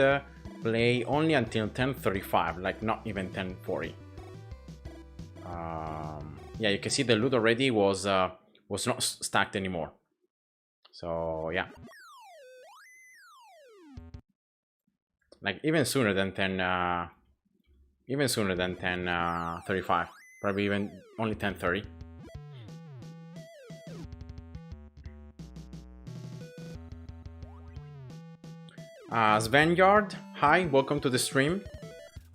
play only until 10:35, like not even 10:40. Yeah, you can see the loot already was not stacked anymore. So yeah, like even sooner than 10. Even sooner than 10:35, probably even only 10:30. Svanyard, hi, welcome to the stream.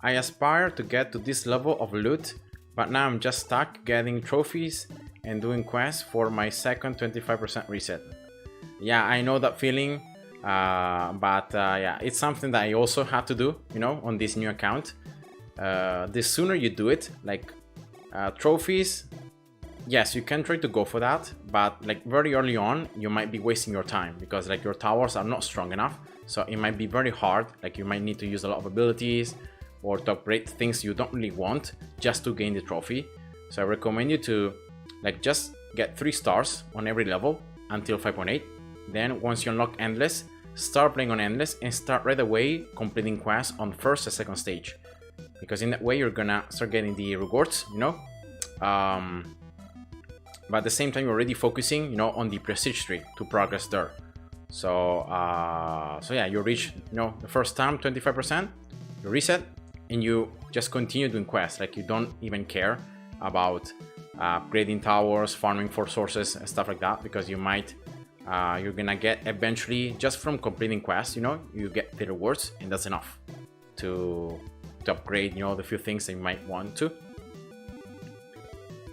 I aspire to get to this level of loot, but now I'm just stuck getting trophies and doing quests for my second 25% reset. Yeah, I know that feeling, but yeah, it's something that I also had to do, you know, on this new account. The sooner you do it, like trophies, yes, you can try to go for that, but like very early on, you might be wasting your time because like your towers are not strong enough. So it might be very hard, like you might need to use a lot of abilities or to upgrade things you don't really want just to gain the trophy. So I recommend you to like just get 3 stars on every level until 5.8. Then once you unlock Endless, start playing on Endless and start right away completing quests on first and second stage. Because in that way you're gonna start getting the rewards, you know. But at the same time you're already focusing, you know, on the prestige tree to progress there. So yeah, you reach, you know, the first time 25%, you reset, and you just continue doing quests. Like you don't even care about upgrading towers, farming for sources and stuff like that, because you might you're gonna get eventually just from completing quests, you know, you get the rewards, and that's enough to upgrade, you know, the few things that you might want to.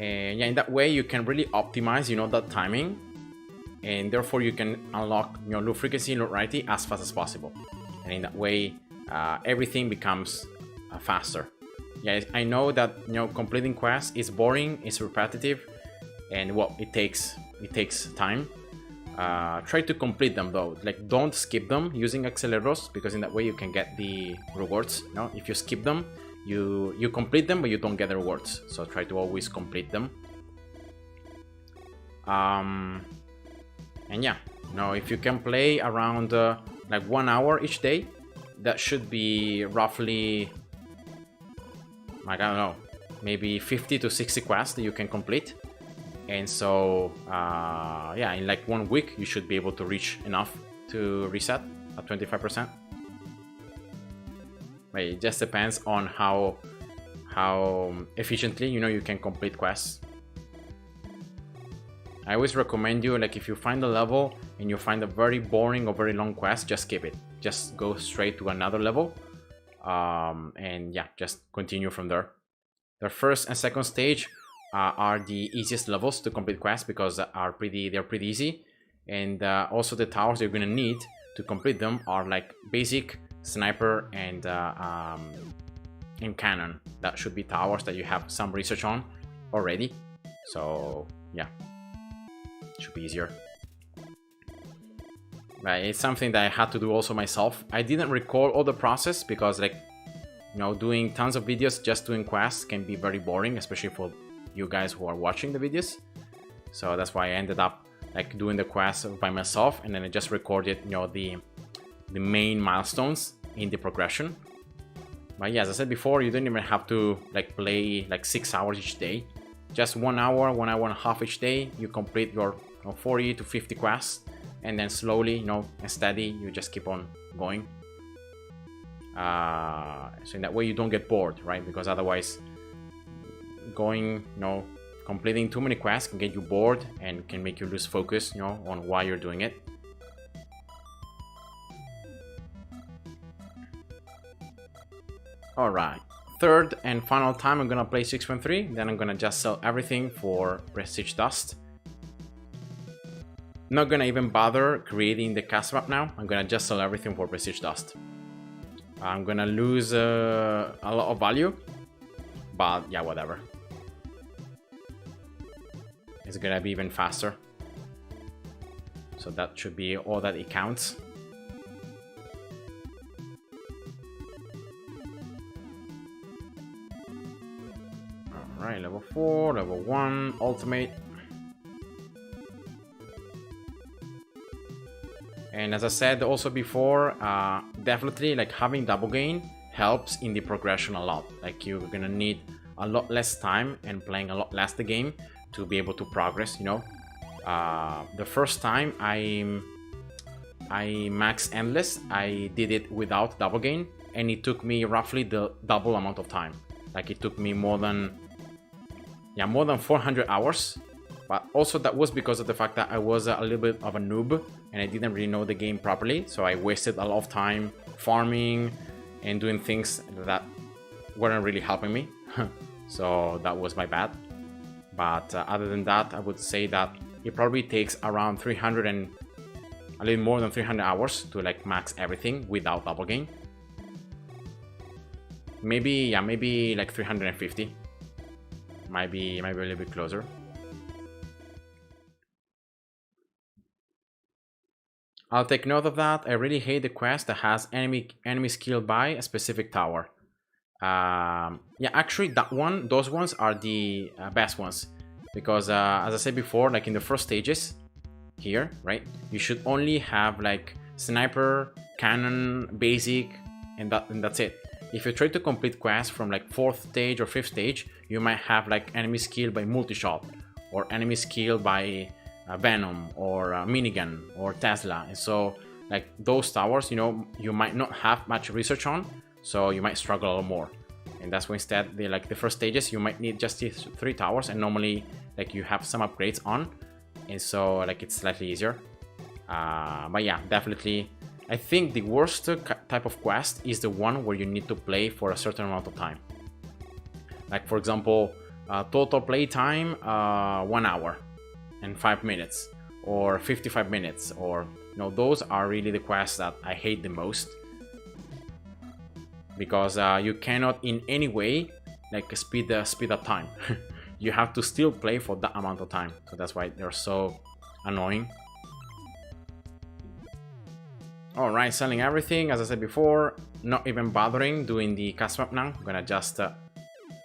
And yeah, in that way you can really optimize, you know, that timing, and therefore you can unlock, you know, loot frequency and loot rarity as fast as possible. And in that way, everything becomes faster. Yeah, I know that, you know, completing quests is boring, it's repetitive, and well, it takes time. Try to complete them though. Like don't skip them using acceleros, because in that way you can get the rewards. You know, if you skip them, you complete them but you don't get the rewards. So try to always complete them. And yeah, you know, if you can play around like 1 hour each day, that should be roughly, like, I don't know, maybe 50 to 60 quests that you can complete. And so yeah, in like 1 week you should be able to reach enough to reset at 25%. But it just depends on how efficiently, you know, you can complete quests. I always recommend you, like, if you find a level and you find a very boring or very long quest, just skip it. Just go straight to another level, and yeah, just continue from there. The first and second stage are the easiest levels to complete quests because they're pretty easy, and also the towers you're gonna need to complete them are like basic sniper and cannon. That should be towers that you have some research on already. So yeah, should be easier. But it's something that I had to do also myself. I didn't record all the process because, like, you know, doing tons of videos just doing quests can be very boring, especially for you guys who are watching the videos. So that's why I ended up like doing the quests by myself, and then I just recorded, you know, the main milestones in the progression. But yeah, as I said before, you don't even have to like play like 6 hours each day. Just 1 hour, 1 hour and a half each day, you complete your 40 to 50 quests, and then slowly, you know, and steady, you just keep on going. So in that way you don't get bored, right? Because otherwise going, you know, completing too many quests can get you bored and can make you lose focus, you know, on why you're doing it. All right, third and final time I'm gonna play 6.3, then I'm gonna just sell everything for prestige dust. Not gonna even bother creating the cast map now. I'm gonna just sell everything for prestige dust. I'm gonna lose a lot of value, but yeah, whatever. It's gonna be even faster, so that should be all that it counts. Alright, level 4, level 1, ultimate. And as I said also before, definitely like having double gain helps in the progression a lot. Like you're gonna need a lot less time and playing a lot less the game to be able to progress, you know. The first time I maxed Endless, I did it without double gain, and it took me roughly the double amount of time. Like it took me more than 400 hours But also that was because of the fact that I was a little bit of a noob and I didn't really know the game properly. So I wasted a lot of time farming and doing things that weren't really helping me. So that was my bad. But other than that, I would say that it probably takes around 300 and a little more than 300 hours to like max everything without double gain. Maybe, yeah, maybe like 350. Might be a little bit closer. I'll take note of that. I really hate the quest that has enemies killed by a specific tower. Yeah, actually those ones are the best ones, because as I said before, like in the first stages here, right, you should only have like sniper, cannon, basic, and that's it. If you try to complete quests from like 4th stage or 5th stage, you might have like enemies killed by multi-shot, or enemies killed by Venom, or minigun, or Tesla. And so like those towers, you know, you might not have much research on, so you might struggle a lot more. And that's why instead, like the first stages, you might need just 3 towers, and normally like you have some upgrades on, and so like it's slightly easier. But yeah, definitely I think the worst type of quest is the one where you need to play for a certain amount of time. Like for example, total play time 1 hour and 5 minutes, or 55 minutes, or you know, those are really the quests that I hate the most, because you cannot in any way like speed up time. You have to still play for that amount of time, so that's why they're so annoying. Alright, selling everything, as I said before, not even bothering doing the custom map now. I'm gonna just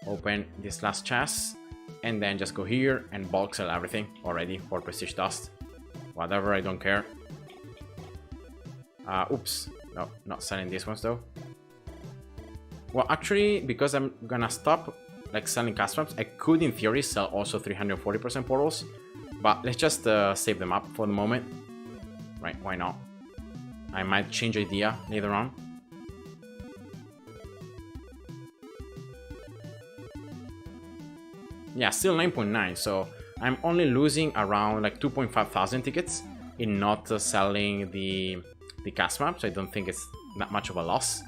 open this last chest, and then just go here and bulk sell everything already for prestige dust. Whatever, I don't care. Oops, no, not selling these ones though. Well, actually, because I'm gonna stop like selling custom maps, I could in theory sell also 340% portals, but let's just save them up for the moment. Right, why not? I might change idea later on. Yeah, still 9.9, so I'm only losing around like 2,500 tickets in not selling the cast map, so I don't think it's that much of a loss.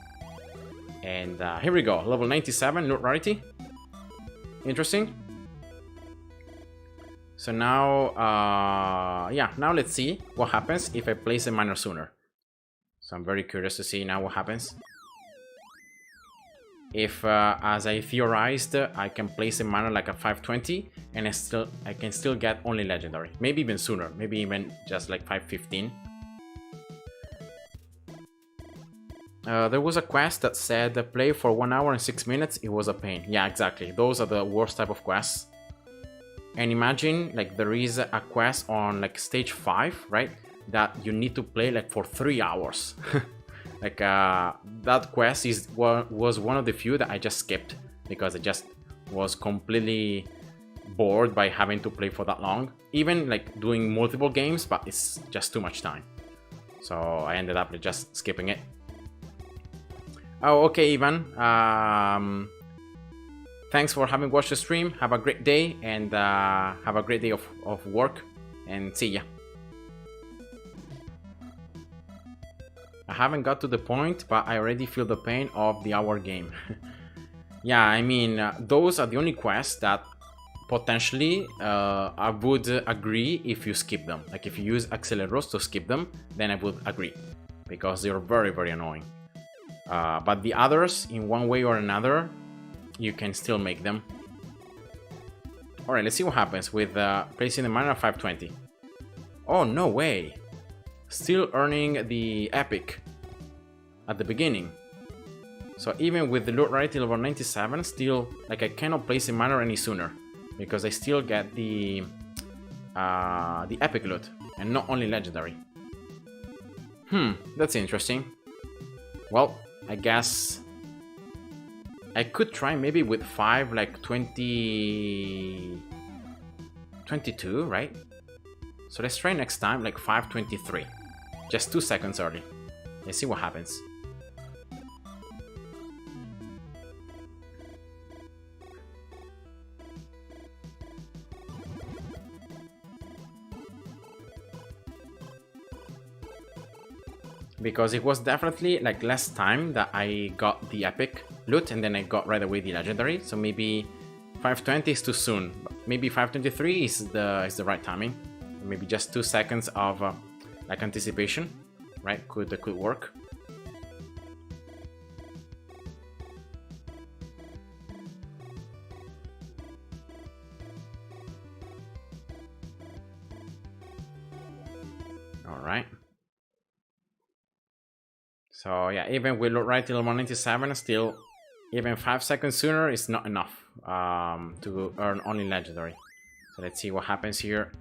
And here we go, level 97, loot rarity. Interesting. So now, yeah, now let's see what happens if I place a miner sooner. So I'm very curious to see now what happens. If, as I theorized, I can place a miner like a 520, and I can still get only legendary. Maybe even sooner, maybe even just like 515. There was a quest that said play for 1 hour and 6 minutes. It was a pain. Yeah, exactly. Those are the worst type of quests. And imagine like there is a quest on like stage 5, right? That you need to play like for 3 hours. Like that quest was one of the few that I just skipped because I just was completely bored by having to play for that long. Even like doing multiple games, but it's just too much time. So I ended up just skipping it. Oh, okay, Ivan. Thanks for having watched the stream. Have a great day, and have a great day of work, and see ya. I haven't got to the point, but I already feel the pain of the hour game. Yeah, I mean, those are the only quests that potentially I would agree if you skip them. Like if you use acceleros to skip them, then I would agree, because they're very, very annoying. But the others, in one way or another, you can still make them. Alright, let's see what happens with placing the miner at 520. Oh, no way! Still earning the epic at the beginning. So even with the loot rarity level 97, still, like, I cannot place a miner any sooner, because I still get the epic loot, and not only legendary. That's interesting. Well, I guess I could try maybe with 5, like 22, right? So let's try next time, like 523. Just 2 seconds early. Let's see what happens. because it was definitely like less time that I got the epic loot and then I got right away the legendary. So maybe 520 is too soon. Maybe 523 is the right timing. Maybe just 2 seconds of like anticipation, right? Could work. All right. So yeah, even with loot right till 197, still even 5 seconds sooner is not enough to earn only legendary. So let's see what happens here.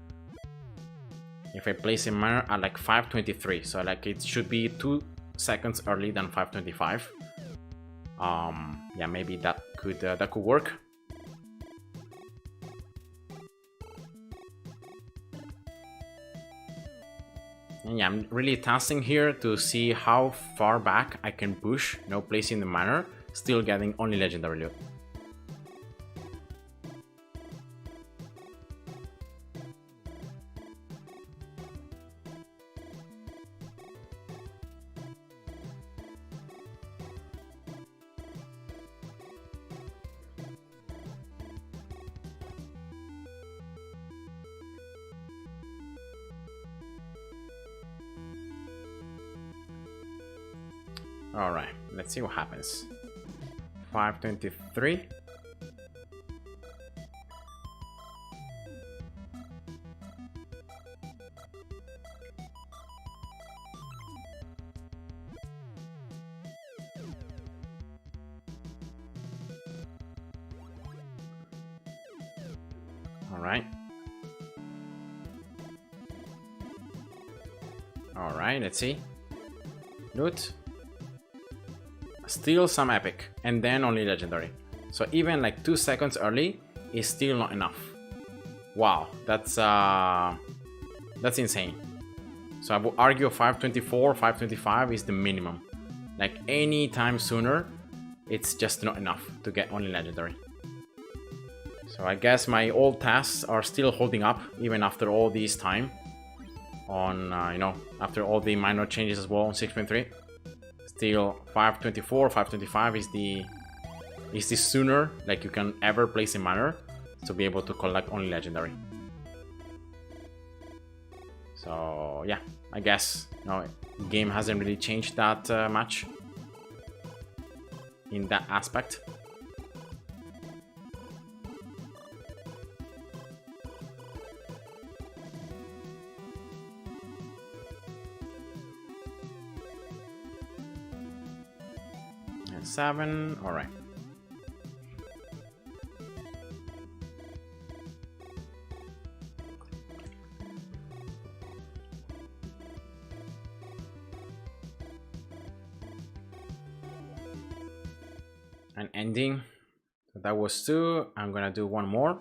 If I place a miner at like 523, so like it should be 2 seconds early than 525. Yeah, maybe that could work. And yeah, I'm really testing here to see how far back I can push, no placing the miner, still getting only legendary loot. Alright, let's see what happens. 523. Alright. Alright, let's see. Loot. Still some epic, and then only legendary. So even like 2 seconds early is still not enough. Wow, that's insane. So I would argue 524, 525 is the minimum. Like any time sooner, it's just not enough to get only legendary. So I guess my old tasks are still holding up even after all this time. On you know, after all the minor changes as well on 6.3. Still 524, 525 is the sooner like you can ever place a miner to be able to collect only legendary. So yeah, I guess no, game hasn't really changed that much in that aspect. And 7, all right. An ending. So that was 2. I'm gonna do one more.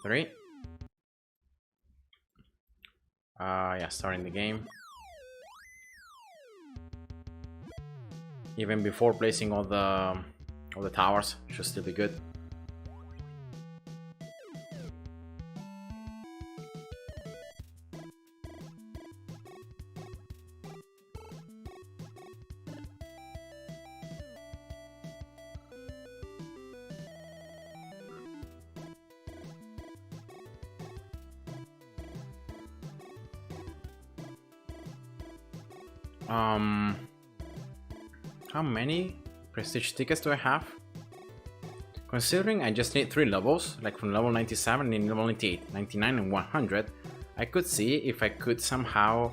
3. Yeah, starting the game. Even before placing all the towers, should still be good. How many prestige tickets do I have? Considering I just need 3 levels, like from level 97 and level 98, 99 and 100, I could see if I could somehow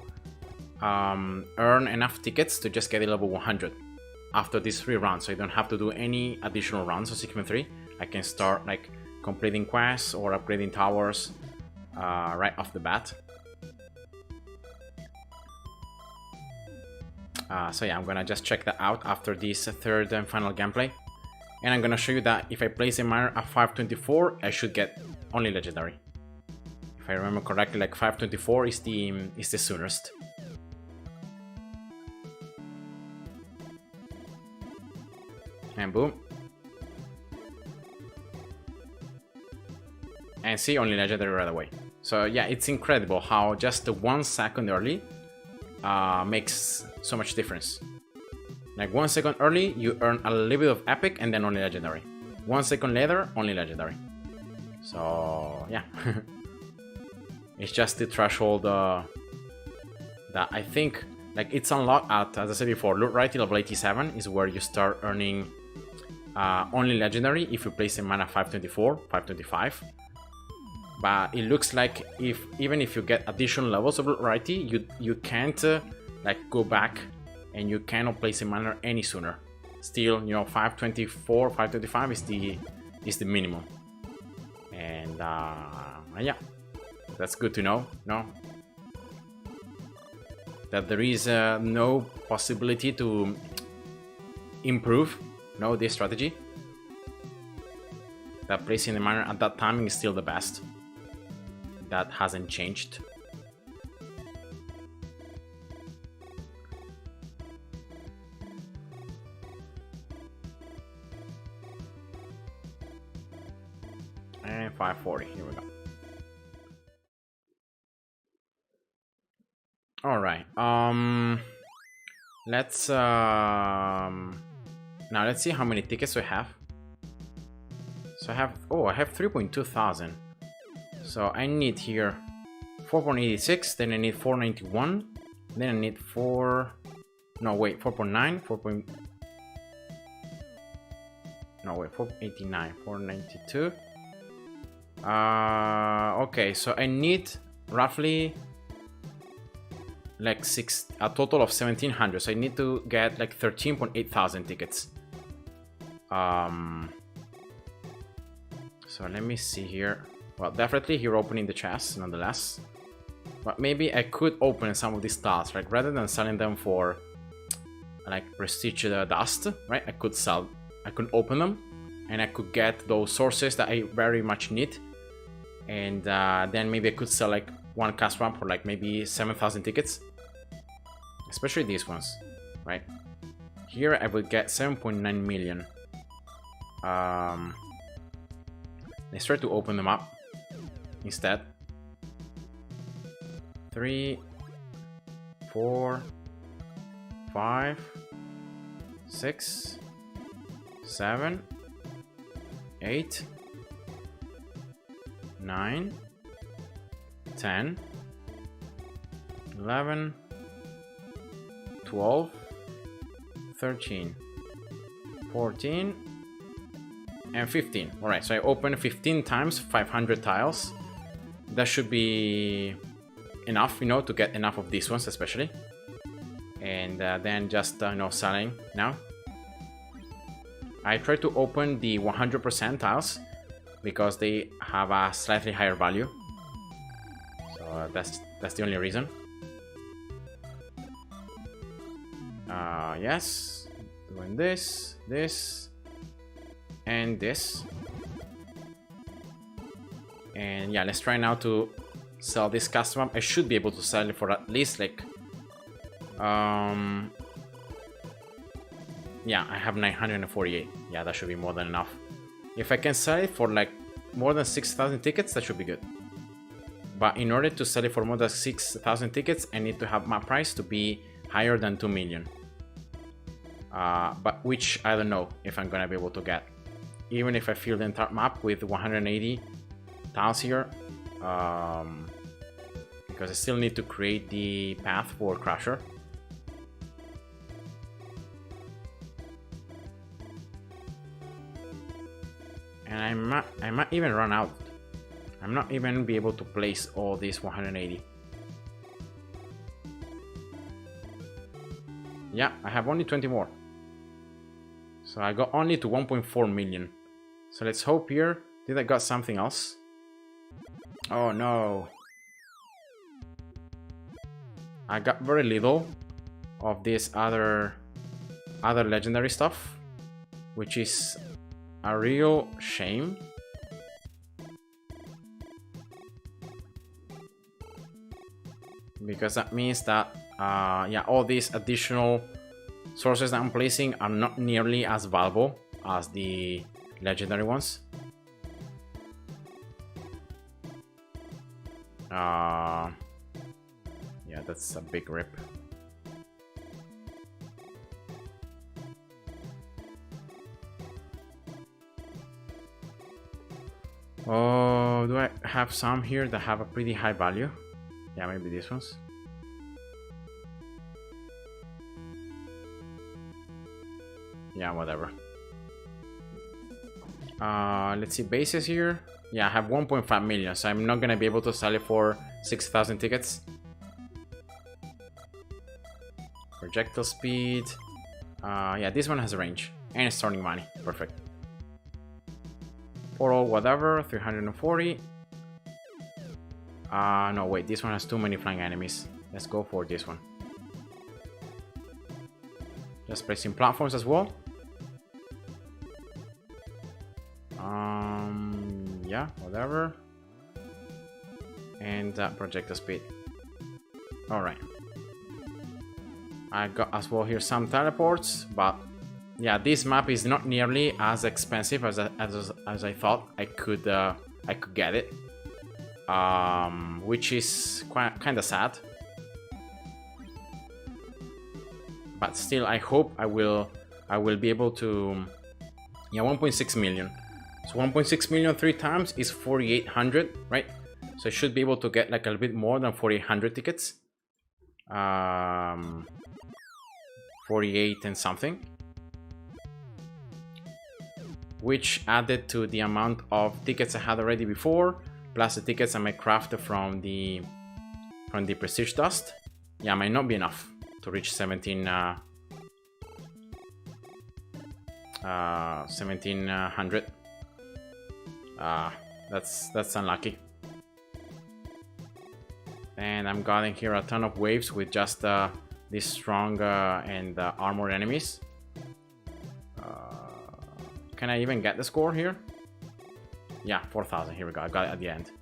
earn enough tickets to just get a level 100 after these 3 rounds, so I don't have to do any additional rounds on 6.3. I can start like completing quests or upgrading towers right off the bat. So yeah, I'm gonna just check that out after this 3rd and final gameplay. And I'm gonna show you that if I place a miner at 524, I should get only legendary. If I remember correctly, like 524 is the soonest. And boom. And see, only legendary right away. So yeah, it's incredible how just 1 second early makes so much difference. Like 1 second early, you earn a little bit of epic and then only legendary. 1 second later, only legendary. So yeah, it's just the threshold that I think, like, it's unlocked at, as I said before, loot rarity level 87 is where you start earning only legendary if you place in mana 524, 525. But it looks like even if you get additional levels of loot rarity, you can't like go back and you cannot place in mana any sooner. Still, you know, 524, 525 is the minimum. And yeah, that's good to know. No, that there is no possibility to improve, no, this strategy. That placing the mana at that timing is still the best. That hasn't changed. And 540, here we go. All right, let's now let's see how many tickets we have. So I have 3.2 thousand. So I need here 4.86, then I need 491, then I need 4.9, 489, 492. Okay, so I need roughly like a total of 1700. So I need to get like 13.8 thousand tickets. So let me see here. Well, definitely here opening the chest nonetheless. But maybe I could open some of these tiles, right? Rather than selling them for like prestige dust, right? I could open them and I could get those sources that I very much need. And then maybe I could sell like one cast ramp for like maybe 7,000 tickets. Especially these ones, right? Here I would get 7.9 million. Let's try to open them up instead. 3, 4, 5, 6, 7, 8, 9, 10, 11, 12, 13, 14, and 15. All right, so I opened 15 times 500 tiles. That should be enough, you know, to get enough of these ones especially. And then just, you know, selling now. I try to open the 100% tiles because they have a slightly higher value. So that's the only reason. Yes, doing this, and this. And yeah, let's try now to sell this custom. I should be able to sell it for at least like yeah, I have 948. Yeah, that should be more than enough. If I can sell it for like more than 6,000 tickets, that should be good. But in order to sell it for more than 6,000 tickets, I need to have my price to be higher than 2 million. But which I don't know if I'm gonna be able to get. Even if I fill the entire map with 180 tiles here, because I still need to create the path for Crusher. And I might even run out. I'm not even be able to place all these 180. Yeah, I have only 20 more. So I got only to 1.4 million. So let's hope here. Did I got something else? Oh no. I got very little of this other legendary stuff, which is a real shame. Because that means that yeah, all these additional sources that I'm placing are not nearly as valuable as the legendary ones. Yeah, that's a big rip. Oh, do I have some here that have a pretty high value? Yeah, maybe these ones. Yeah, whatever. Let's see, bases here. Yeah, I have 1.5 million, so I'm not gonna be able to sell it for 6,000 tickets. Projectile speed. Yeah, this one has a range and it's turning money. Perfect. Portal, whatever. 340. No, wait, this one has too many flying enemies. Let's go for this one. Just placing platforms as well. Yeah, whatever. And projectile speed. All right. I got as well here some teleports, but yeah, this map is not nearly as expensive as I thought I could get it, which is kind of sad. But still, I hope I will be able to. Yeah, 1.6 million. So 1.6 million 3 times is 4,800, right? So I should be able to get like a little bit more than 4,800 tickets. 48 and something, which added to the amount of tickets I had already before, plus the tickets I might craft from the prestige dust. Yeah, might not be enough to reach 1700. That's unlucky. And I'm getting here a ton of waves with just these strong and armored enemies. Can I even get the score here? Yeah, 4,000. Here we go. I got it at the end.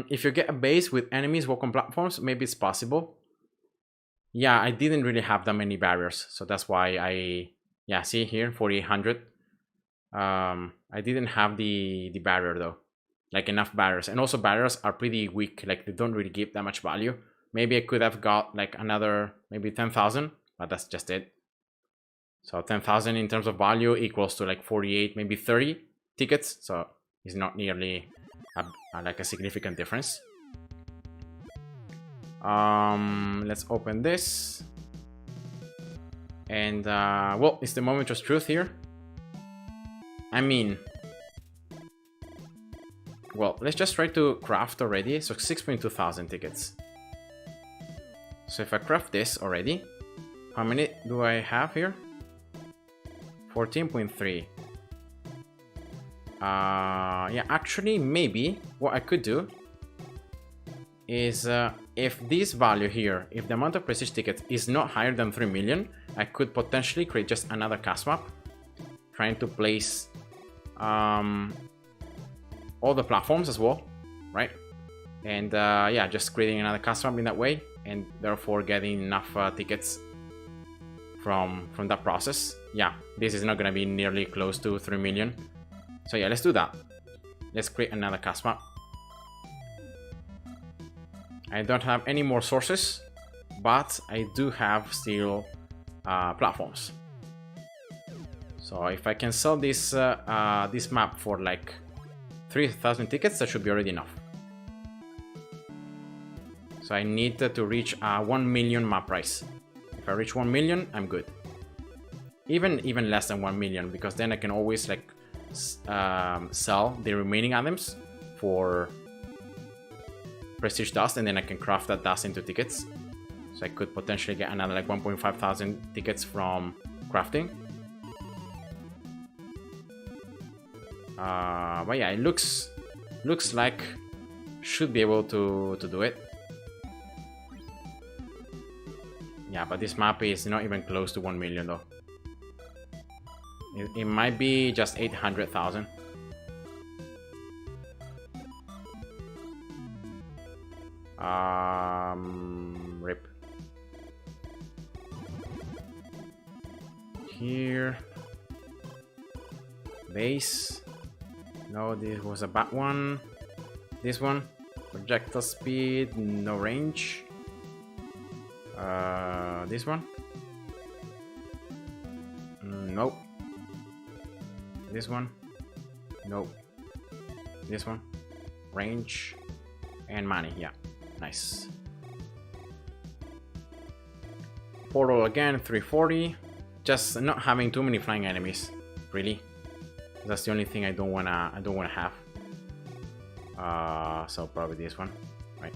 If you get a base with enemies walk on platforms, maybe it's possible. Yeah, I didn't really have that many barriers, so that's why yeah, see here, 4,800. I didn't have the barrier though, like enough barriers, and also barriers are pretty weak, like they don't really give that much value. Maybe I could have got like another maybe 10,000, but that's just it. So 10,000 in terms of value equals to like 48, maybe 30 tickets, so it's not nearly like a significant difference. Let's open this, and well, it's the moment of truth here. I mean, well, let's just try to craft already. So 6.2 thousand tickets. So if I craft this already, how many do I have here? 14.3. Yeah, actually, maybe what I could do is if this value here, if the amount of prestige tickets is not higher than 3 million, I could potentially create just another cast map, trying to place all the platforms as well, right? And yeah, just creating another cast map in that way, and therefore getting enough tickets from that process. Yeah, this is not gonna be nearly close to 3 million. So yeah, let's do that. Let's create another cast map. I don't have any more sources, but I do have still platforms. So if I can sell this this map for like 3,000 tickets, that should be already enough. So I need to reach 1 million map price. If I reach 1 million, I'm good. Even less than 1 million, because then I can always like sell the remaining items for prestige dust, and then I can craft that dust into tickets. So I could potentially get another like 1.5 thousand tickets from crafting. But yeah, it looks like should be able to do it. Yeah, but this map is not even close to 1 million though. It might be just 800,000. Rip. Here. Base. No, this was a bad one. This one. Projectile speed, no range. This one. Nope. This one. Nope. this one, range and money. Yeah, nice. Portal again, 340. Just not having too many flying enemies, really. That's the only thing I don't wanna have. So probably this one, right?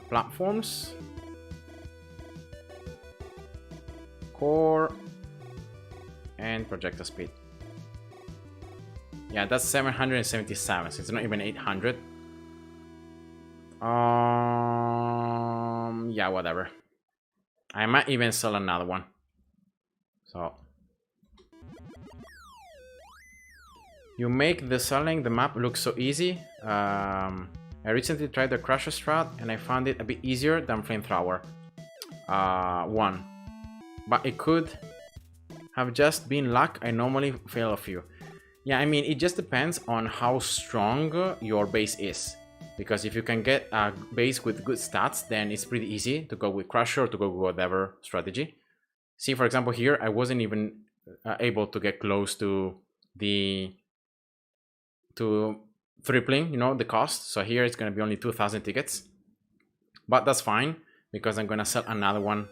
Platforms, core, and projectile speed. Yeah, that's 777, so it's not even 800. Yeah, whatever. I might even sell another one. So you make the selling the map look so easy. I recently tried the Crusher strat and I found it a bit easier than Flamethrower 1. But it could have just been luck. I normally fail a few. Yeah, I mean, it just depends on how strong your base is. Because if you can get a base with good stats, then it's pretty easy to go with Crusher or to go with whatever strategy. See, for example, here, I wasn't even able to get close to tripling, you know, the cost. So here it's going to be only 2,000 tickets. But that's fine, because I'm going to sell another one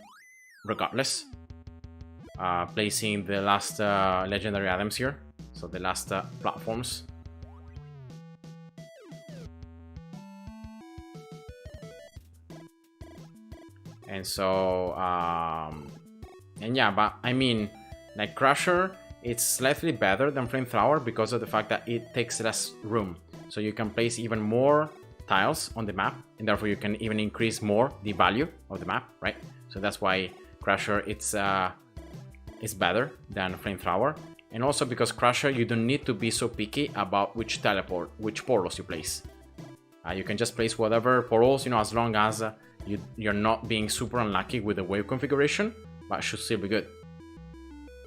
regardless. Placing the last legendary items here. So the last platforms. And so, and yeah, but I mean, like Crusher, it's slightly better than Flamethrower because of the fact that it takes less room. So you can place even more tiles on the map, and therefore you can even increase more the value of the map, right? So that's why Crusher, it's better than Flamethrower. And also because Crusher, you don't need to be so picky about which portals you place. You can just place whatever portals, you know, as long as you're not being super unlucky with the wave configuration, but it should still be good.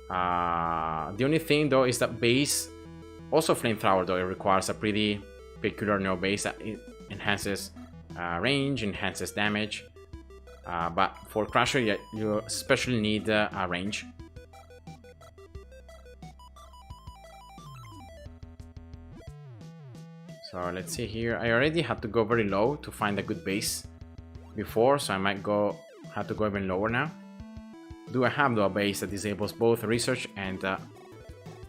The only thing though is that base, also Flamethrower though, it requires a pretty peculiar neo base that it enhances range, enhances damage. But for Crusher, you especially need a range. So let's see here. I already had to go very low to find a good base before, so I might have to go even lower now. Do I have though a base that disables both research and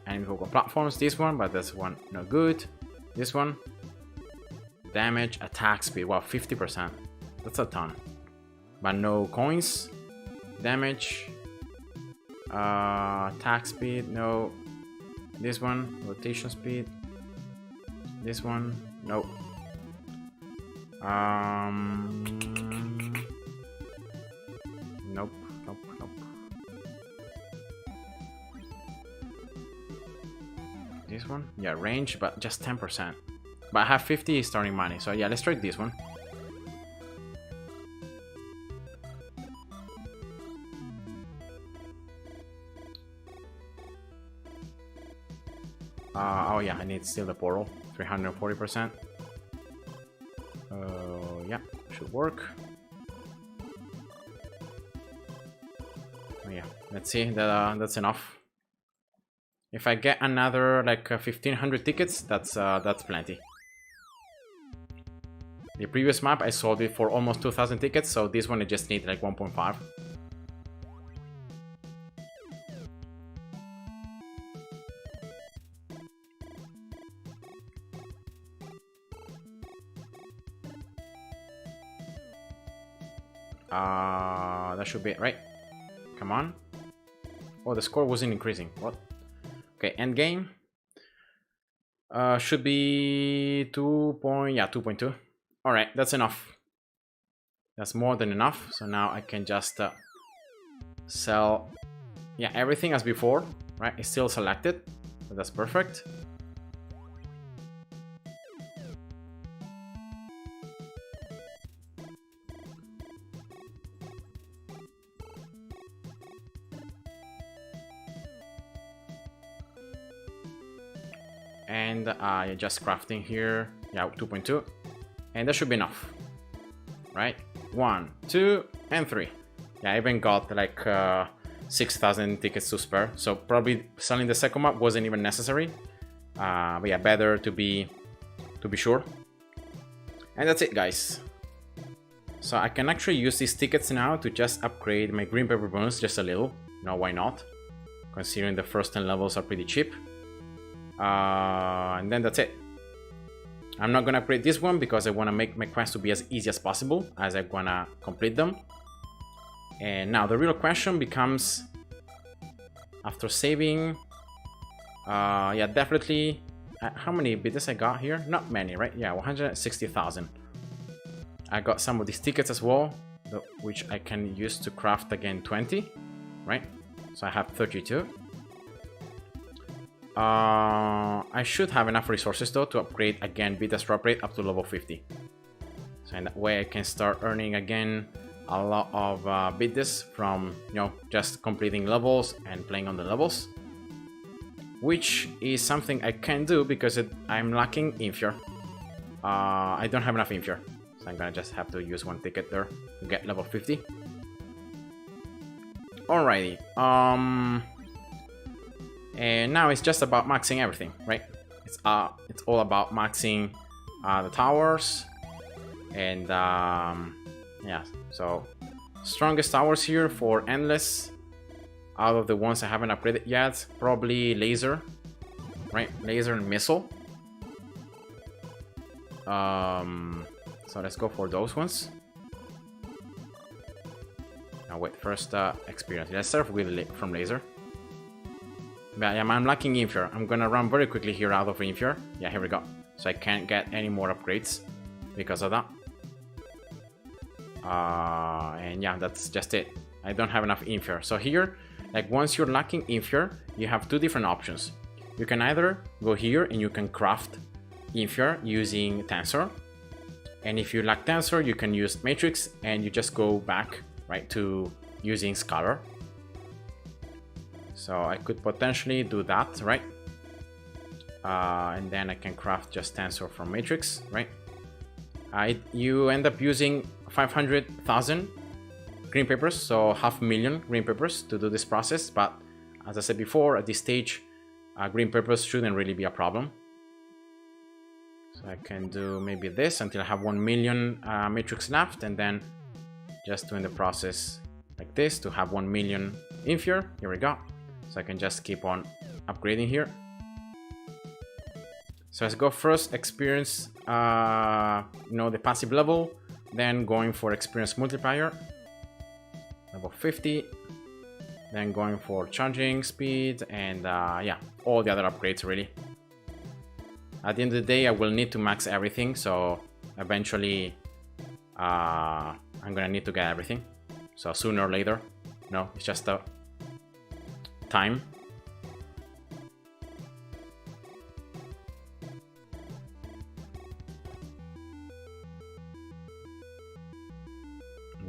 vocal platforms? This one, but this one no good. This one, damage, attack speed. Wow, 50%. That's a ton. But no coins. Damage, attack speed. No. This one, rotation speed. This one, no. Nope. This one, yeah, range, but just 10%. But I have 50 starting money, so yeah, let's try this one. Oh yeah, I need still the portal, 340%. Yeah, should work. Oh yeah, let's see, that's enough. If I get another like 1,500 tickets, that's plenty. The previous map I sold it for almost 2,000 tickets, so this one I just need like 1.5. That should be it, right? Come on. Oh, the score wasn't increasing. What? Okay, end game. Should be 2.2. All right, that's enough. That's more than enough. So now I can just sell. Yeah, everything as before, right? It's still selected, so that's perfect. And just crafting here, yeah, 2.2, and that should be enough, right? 1, 2, and 3. Yeah, I even got like 6,000 tickets to spare, so probably selling the second map wasn't even necessary. But yeah, better to be sure. And that's it, guys. So I can actually use these tickets now to just upgrade my green pepper bonus just a little. No, why not? Considering the first 10 levels are pretty cheap. And then that's it. I'm not gonna upgrade this one because I want to make my quests to be as easy as possible as I wanna complete them. And now the real question becomes, after saving, yeah, definitely. How many bits I got here? Not many, right? Yeah, 160,000. I got some of these tickets as well, which I can use to craft again 20, right? So I have 32. I should have enough resources though to upgrade again Beta's drop rate up to level 50. So in that way I can start earning again a lot of Betas from, you know, just completing levels and playing on the levels. Which is something I can do because I'm lacking Infure. I don't have enough Infure. So I'm gonna just have to use one ticket there to get level 50. Alrighty. And now it's just about maxing everything, right? It's all about maxing the towers. And yeah, so strongest towers here for Endless. Out of the ones I haven't upgraded yet, probably Laser, right? Laser and Missile. So let's go for those ones. Now wait, first experience. Let's start with from Laser. But yeah, I'm lacking Infure. I'm gonna run very quickly here out of Infure. Yeah, here we go. So I can't get any more upgrades because of that. And yeah, that's just it. I don't have enough Infure. So here, like once you're lacking Infure, you have two different options. You can either go here and you can craft Infure using Tensor. And if you lack Tensor, you can use Matrix and you just go back, right, to using Scholar. So I could potentially do that, right? And then I can craft just Tensor from Matrix, right? You end up using 500,000 green papers, so 500,000 green papers to do this process. But as I said before, at this stage, green papers shouldn't really be a problem. So I can do maybe this until I have 1 million Matrix left, and then just doing the process like this to have 1 million Infure. Here we go. So I can just keep on upgrading here. So let's go first experience, you know, the passive level, then going for experience multiplier, level 50, then going for charging speed, and yeah, all the other upgrades really. At the end of the day, I will need to max everything, so eventually I'm gonna need to get everything. So sooner or later, no, it's just a time.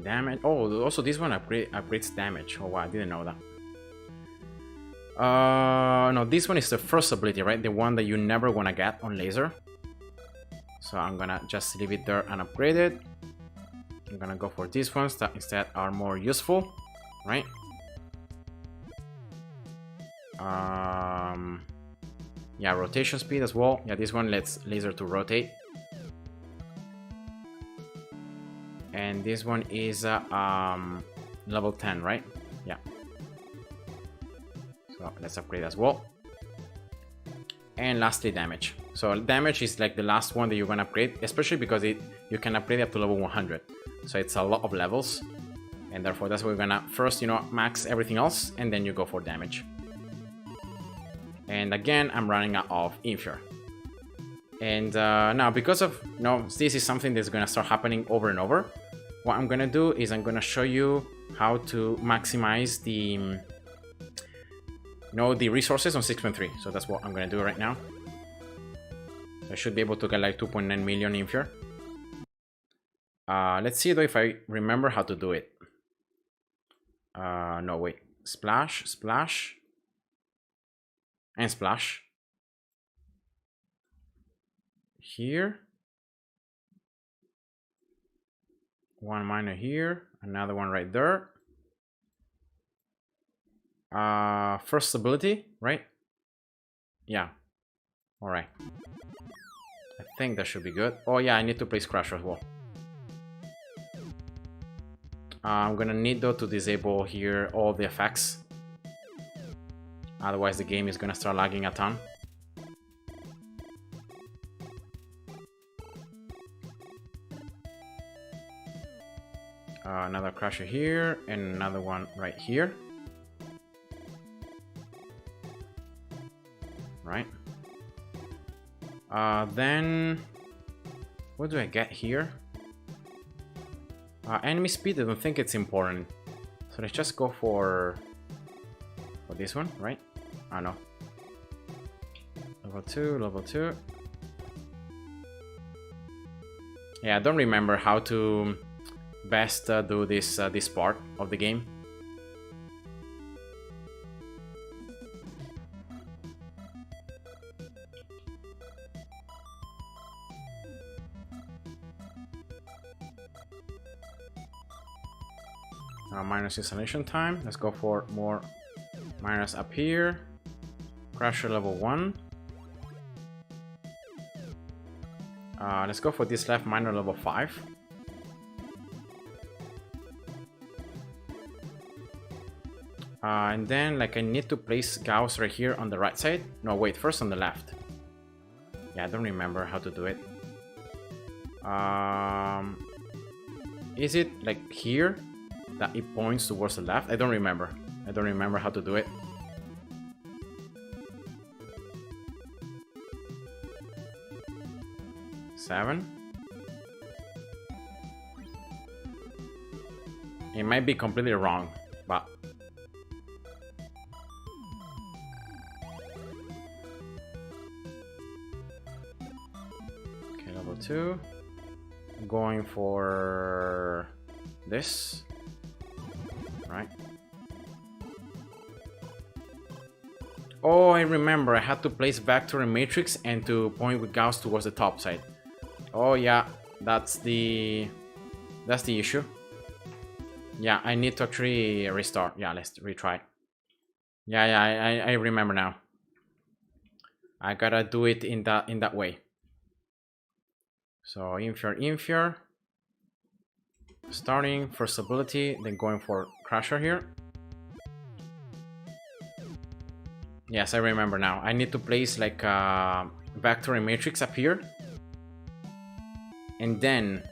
Damage. Oh, also this one upgrades damage. Oh wow, I didn't know that. No, this one is the first ability, right? The one that you never wanna get on Laser. So I'm gonna just leave it there and upgrade it. I'm gonna go for these ones that instead are more useful, right? Yeah, rotation speed as well. Yeah, this one lets Laser to rotate. And this one is level 10, right? Yeah. So let's upgrade as well. And lastly, damage. So damage is like the last one that you're gonna upgrade, especially because you can upgrade it up to level 100. So it's a lot of levels, and therefore that's why we're gonna first, you know, max everything else, and then you go for damage. And again, I'm running out of Infure. And now, because of, you know, this is something that's gonna start happening over and over, what I'm gonna do is I'm gonna show you how to maximize the, you know, the resources on 6.3. So that's what I'm gonna do right now. I should be able to get like 2.9 million Infure. Let's see though if I remember how to do it. No, wait. Splash, splash, and splash. Here. One miner here, another one right there. First ability, right? Yeah. Alright. I think that should be good. Oh yeah, I need to place Crusher as well. I'm gonna need though to disable here all the effects. Otherwise the game is gonna start lagging a ton. Another Crusher here and another one right here. Right. Then what do I get here? Enemy speed, I don't think it's important. So let's just go for this one, right? I know. Level 2, level 2. Yeah, I don't remember how to best do this part of the game. Minus installation time. Let's go for more minus up here. Crusher level 1. Let's go for this left minor level 5. And then like I need to place Gauss right here on the right side. No, wait, first on the left. Yeah, I don't remember how to do it. Is it like here that it points towards the left? I don't remember. I don't remember how to do it. Seven. It might be completely wrong, but okay, level 2. Going for this, right? Oh, I remember. I had to place vector and matrix and to point with Gauss towards the top side. Oh yeah, that's the issue. Yeah, I need to actually restart. Yeah, let's retry. Yeah, I remember now. I gotta do it in that way. So inferior. Starting first ability, then going for Crusher here. Yes, I remember now. I need to place like a vector and matrix up here. And then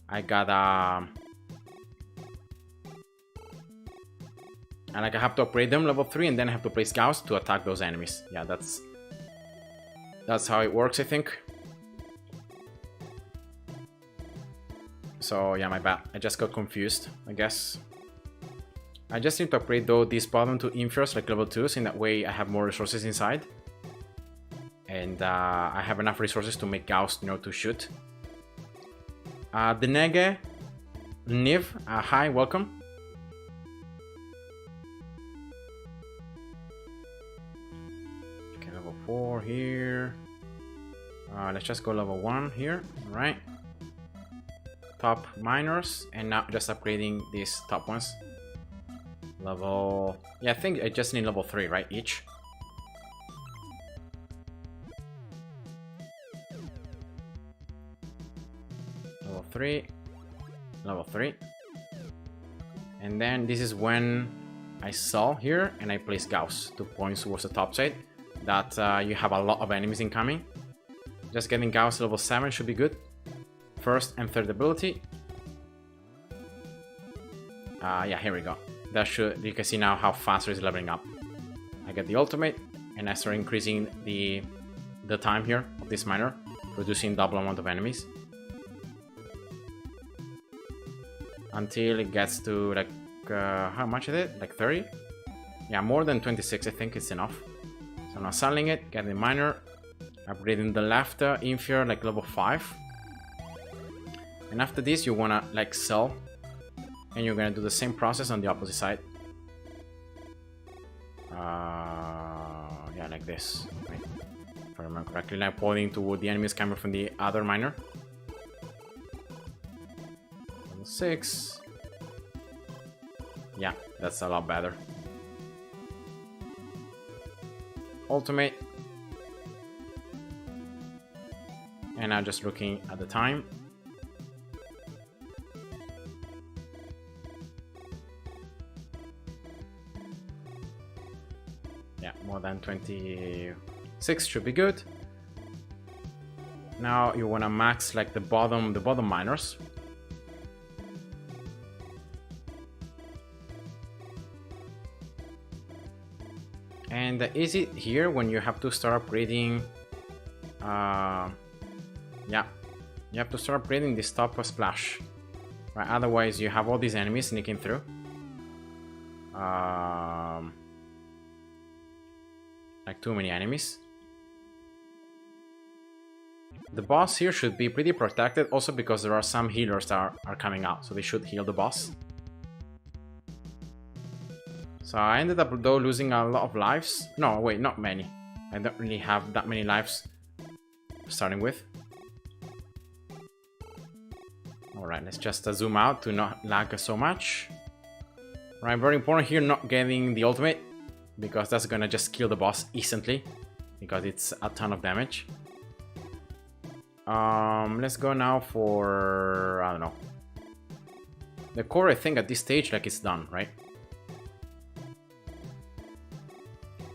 I gotta and like I have to upgrade them level 3 and then I have to place Gauss to attack those enemies. Yeah, that's how it works, I think. So yeah, my bad. I just got confused, I guess. I just need to upgrade though this bottom to inferiors like level 2s, in that way I have more resources inside. And I have enough resources to make Gauss, you know, to shoot. Denege, Niv, hi, welcome. Okay, level 4 here. Let's just go level 1 here, alright. Top minors, and now just upgrading these top ones. Level... yeah, I think I just need level 3, right, each? Level 3. Level 3. And then this is when I sell here, and I place Gauss to points towards the top side. That you have a lot of enemies incoming. Just getting Gauss level 7 should be good. First and third ability. Yeah, here we go. That should, you can see now how fast it is leveling up. I get the ultimate, and I start increasing the time here of this miner, producing double amount of enemies. Until it gets to like, how much is it? Like 30? Yeah, more than 26, I think it's enough. So now selling it, getting the miner, upgrading the left inferior like level 5. And after this, you wanna like sell, and you're gonna do the same process on the opposite side. Yeah, like this. Right? If I remember correctly, like pointing toward the enemies coming from the other miner. Level 6. Yeah, that's a lot better. And now just looking at the time. Yeah, more than 26 should be good. Now you want to max like the bottom miners. And is it here when you have to start upgrading? Yeah, you have to start upgrading this top splash, right? Otherwise, you have all these enemies sneaking through. Like too many enemies. The boss here should be pretty protected, also because there are some healers that are coming out, so they should heal the boss. So I ended up though losing a lot of lives. No, wait, not many. I don't really have that many lives starting with. Alright, let's just zoom out to not lag so much. Right, very important here not getting the ultimate, because that's gonna just kill the boss instantly, because it's a ton of damage. Let's go now for, I don't know. The core, I think at this stage, like, it's done, right?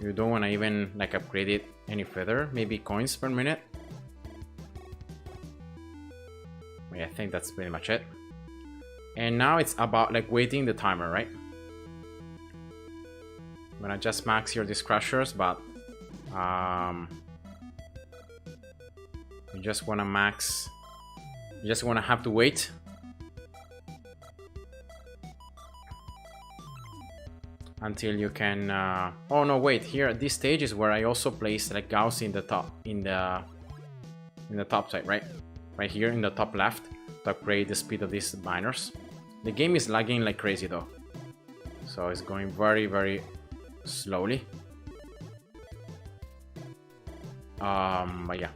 You don't want to even like upgrade it any further. Maybe coins per minute. Yeah, I think that's pretty much it. And now it's about like waiting the timer, right? I'm gonna just max here these crushers, but you just wanna max. You just wanna have to wait. Until you can oh no, wait, here at this stage is where I also place like Gauss in the top, in the top side, right here in the top left, to upgrade the speed of these miners. The game is lagging like crazy though, so it's going very slowly. But yeah,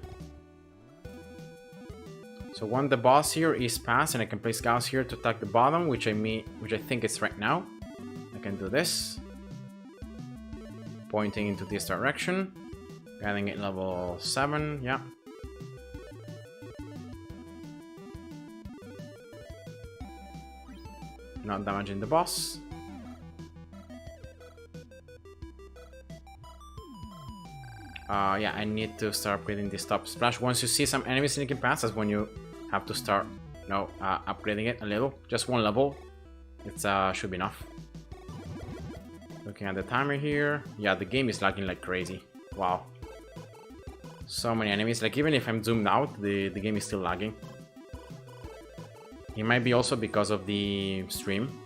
so when the boss here is passed and I can place Gauss here to attack the bottom, which I think it's right now. I can do this, pointing into this direction, getting it level 7, yeah. Not damaging the boss. Yeah, I need to start upgrading this top splash. Once you see some enemies sneaking past, that's when you have to start, upgrading it a little. Just one level, it should be enough. Looking at the timer here, yeah, the game is lagging like crazy. Wow, so many enemies. Like even if I'm zoomed out, the game is still lagging. It might be also because of the stream.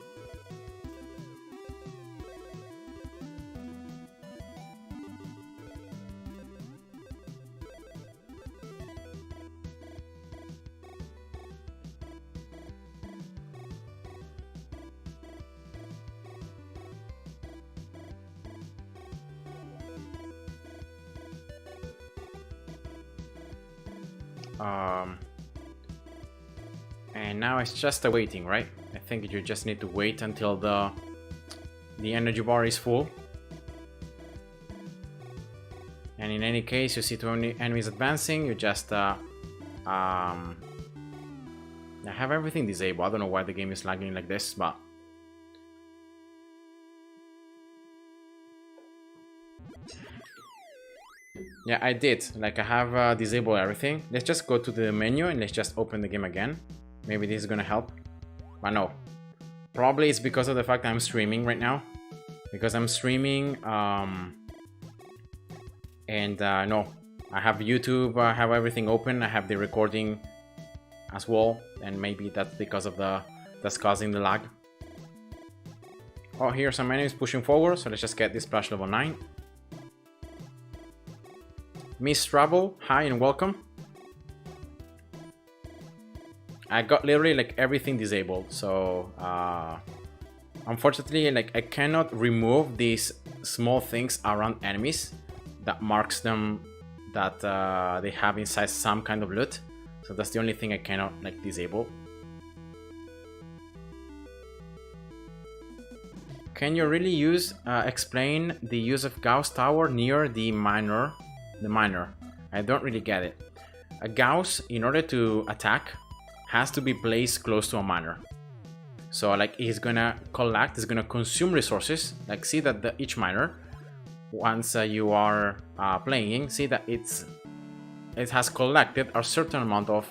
And now it's just waiting, right? I think you just need to wait until the energy bar is full. And in any case, you see two enemies advancing, you just I have everything disabled. I don't know why the game is lagging like this, but yeah, I did. Like I have disabled everything. Let's just go to the menu and let's just open the game again. Maybe this is gonna help. But no. Probably it's because of the fact that I'm streaming right now. Because I'm streaming and no, I have YouTube, I have everything open, I have the recording as well, and maybe that's because of that's causing the lag. Oh, here are some enemies pushing forward, so let's just get this splash level 9. Miss Trouble, hi and welcome. I got literally like everything disabled, so unfortunately, like I cannot remove these small things around enemies that marks them that they have inside some kind of loot. So that's the only thing I cannot like disable. Can you really explain the use of Gauss Tower near the miner? I don't really get it. A Gauss, in order to attack, has to be placed close to a miner. So like he's gonna collect, he's gonna consume resources. Like see that each miner, once you are playing, see that it has collected a certain amount of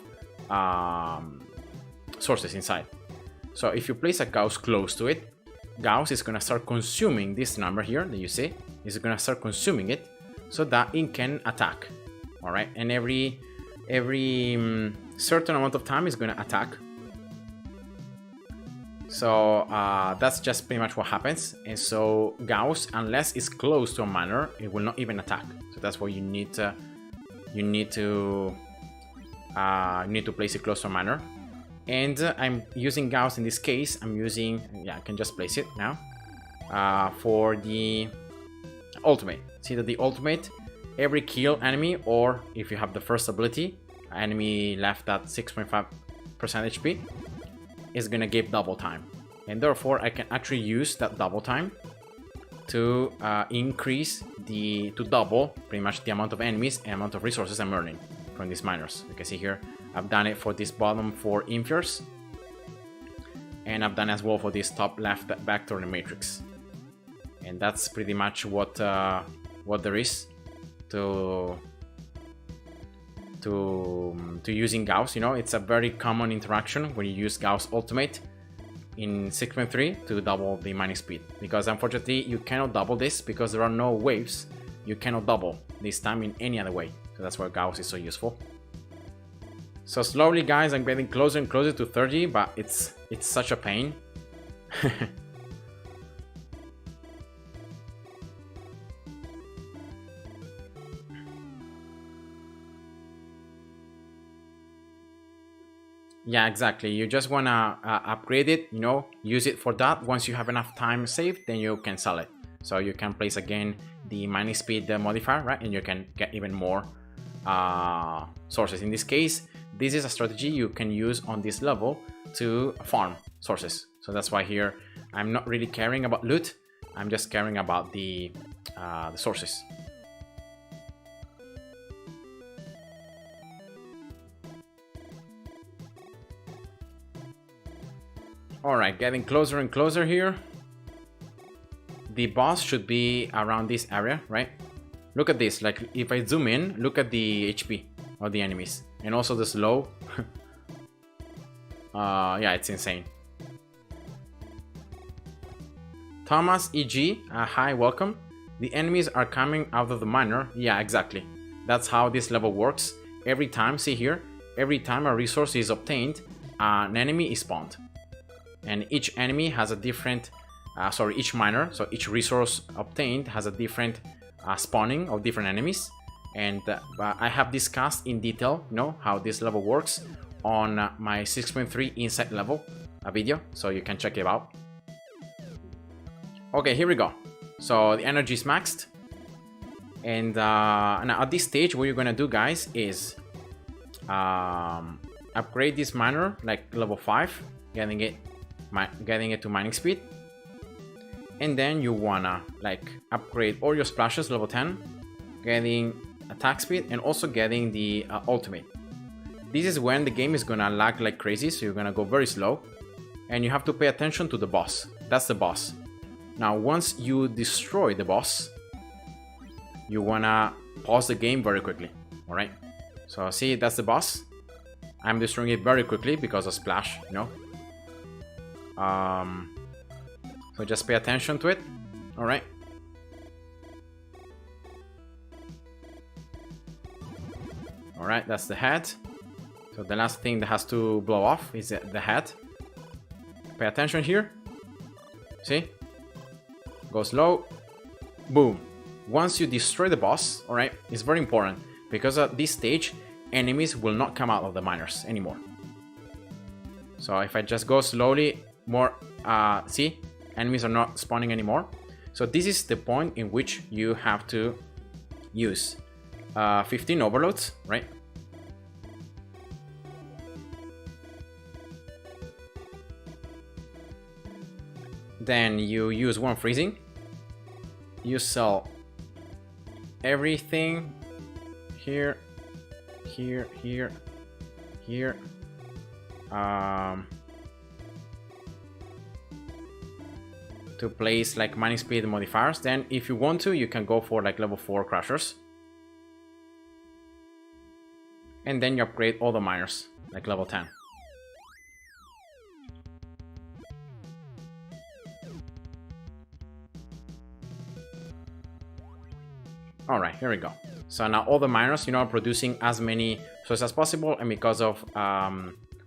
sources inside. So if you place a Gauss close to it, Gauss is gonna start consuming this number here that you see. Is gonna start consuming it so that it can attack. All right, and every certain amount of time is gonna attack. So that's just pretty much what happens. And so Gauss, unless it's close to a miner, it will not even attack. So that's why you need to place it close to a miner. And I'm using Gauss in this case. I'm using, yeah, I can just place it now for the ultimate. See that the ultimate, every kill enemy, or if you have the first ability, enemy left at 6.5% HP, is gonna give double time, and therefore I can actually use that double time to to double pretty much the amount of enemies and amount of resources I'm earning from these miners. You can see here I've done it for this bottom 4 infiers, and I've done as well for this top left vector in the matrix. And that's pretty much what there is to using Gauss. You know, it's a very common interaction when you use Gauss ultimate in 6.3 to double the mining speed, because unfortunately you cannot double this because there are no waves. You cannot double this time in any other way, so that's why Gauss is so useful. So slowly, guys, I'm getting closer and closer to 30, but it's such a pain. Yeah, exactly. You just want to upgrade it, you know, use it for that. Once you have enough time saved, then you can sell it. So you can place again the mining speed modifier, right? And you can get even more sources. In this case, this is a strategy you can use on this level to farm sources. So that's why here I'm not really caring about loot. I'm just caring about the sources. Alright, getting closer and closer here. The boss should be around this area, right? Look at this, like if I zoom in, look at the HP of the enemies. And also the slow. Yeah, it's insane. Thomas EG, hi, welcome. The enemies are coming out of the miner. Yeah, exactly. That's how this level works. Every time, see here, every time a resource is obtained, an enemy is spawned. And each enemy has a different, each miner, so each resource obtained has a different spawning of different enemies. And I have discussed in detail, you know, how this level works on my 6.3 Insight level video, so you can check it out. Okay, here we go. So the energy is maxed. And now at this stage, what you're gonna do, guys, is upgrade this miner like level 5, getting it to mining speed. And then you wanna like upgrade all your splashes level 10, getting attack speed and also getting the ultimate. This is when the game is gonna lag like crazy, so you're gonna go very slow and you have to pay attention to the boss. That's the boss. Now once you destroy the boss, you wanna pause the game very quickly. All right, so see, that's the boss. I'm destroying it very quickly because of splash, you know. So just pay attention to it. All right. All right, that's the head. So the last thing that has to blow off is the head. Pay attention here. See? Go slow. Boom. Once you destroy the boss, all right, it's very important because at this stage, enemies will not come out of the miners anymore. So if I just go slowly, more, see? Enemies are not spawning anymore. So this is the point in which you have to use 15 overloads, right? Then you use one freezing. You sell everything here. here, here, here. To place like mining speed modifiers. Then if you want to, you can go for like level 4 crushers. And then you upgrade all the miners, like level 10. Alright, here we go. So now all the miners, are producing as many sources as possible, and because of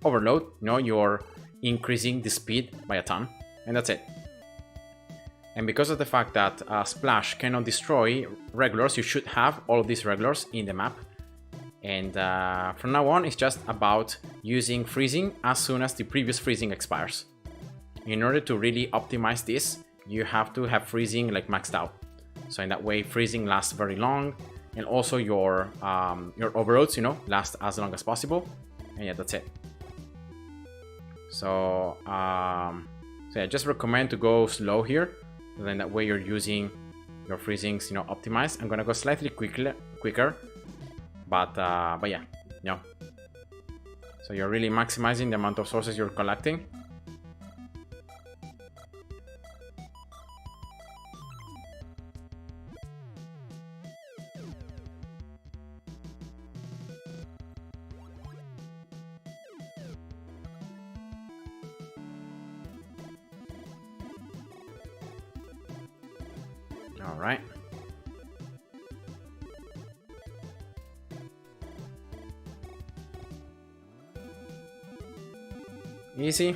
overload, you're increasing the speed by a ton, and that's it. And because of the fact that Splash cannot destroy regulars, you should have all of these regulars in the map. And from now on, it's just about using freezing as soon as the previous freezing expires. In order to really optimize this, you have to have freezing like maxed out. So in that way, freezing lasts very long, and also your overloads, last as long as possible. And yeah, that's it. So, so I just recommend to go slow here. Then that way you're using your freezings, optimized. I'm gonna go slightly quicker, but yeah, So you're really maximizing the amount of sources you're collecting. All right. Easy.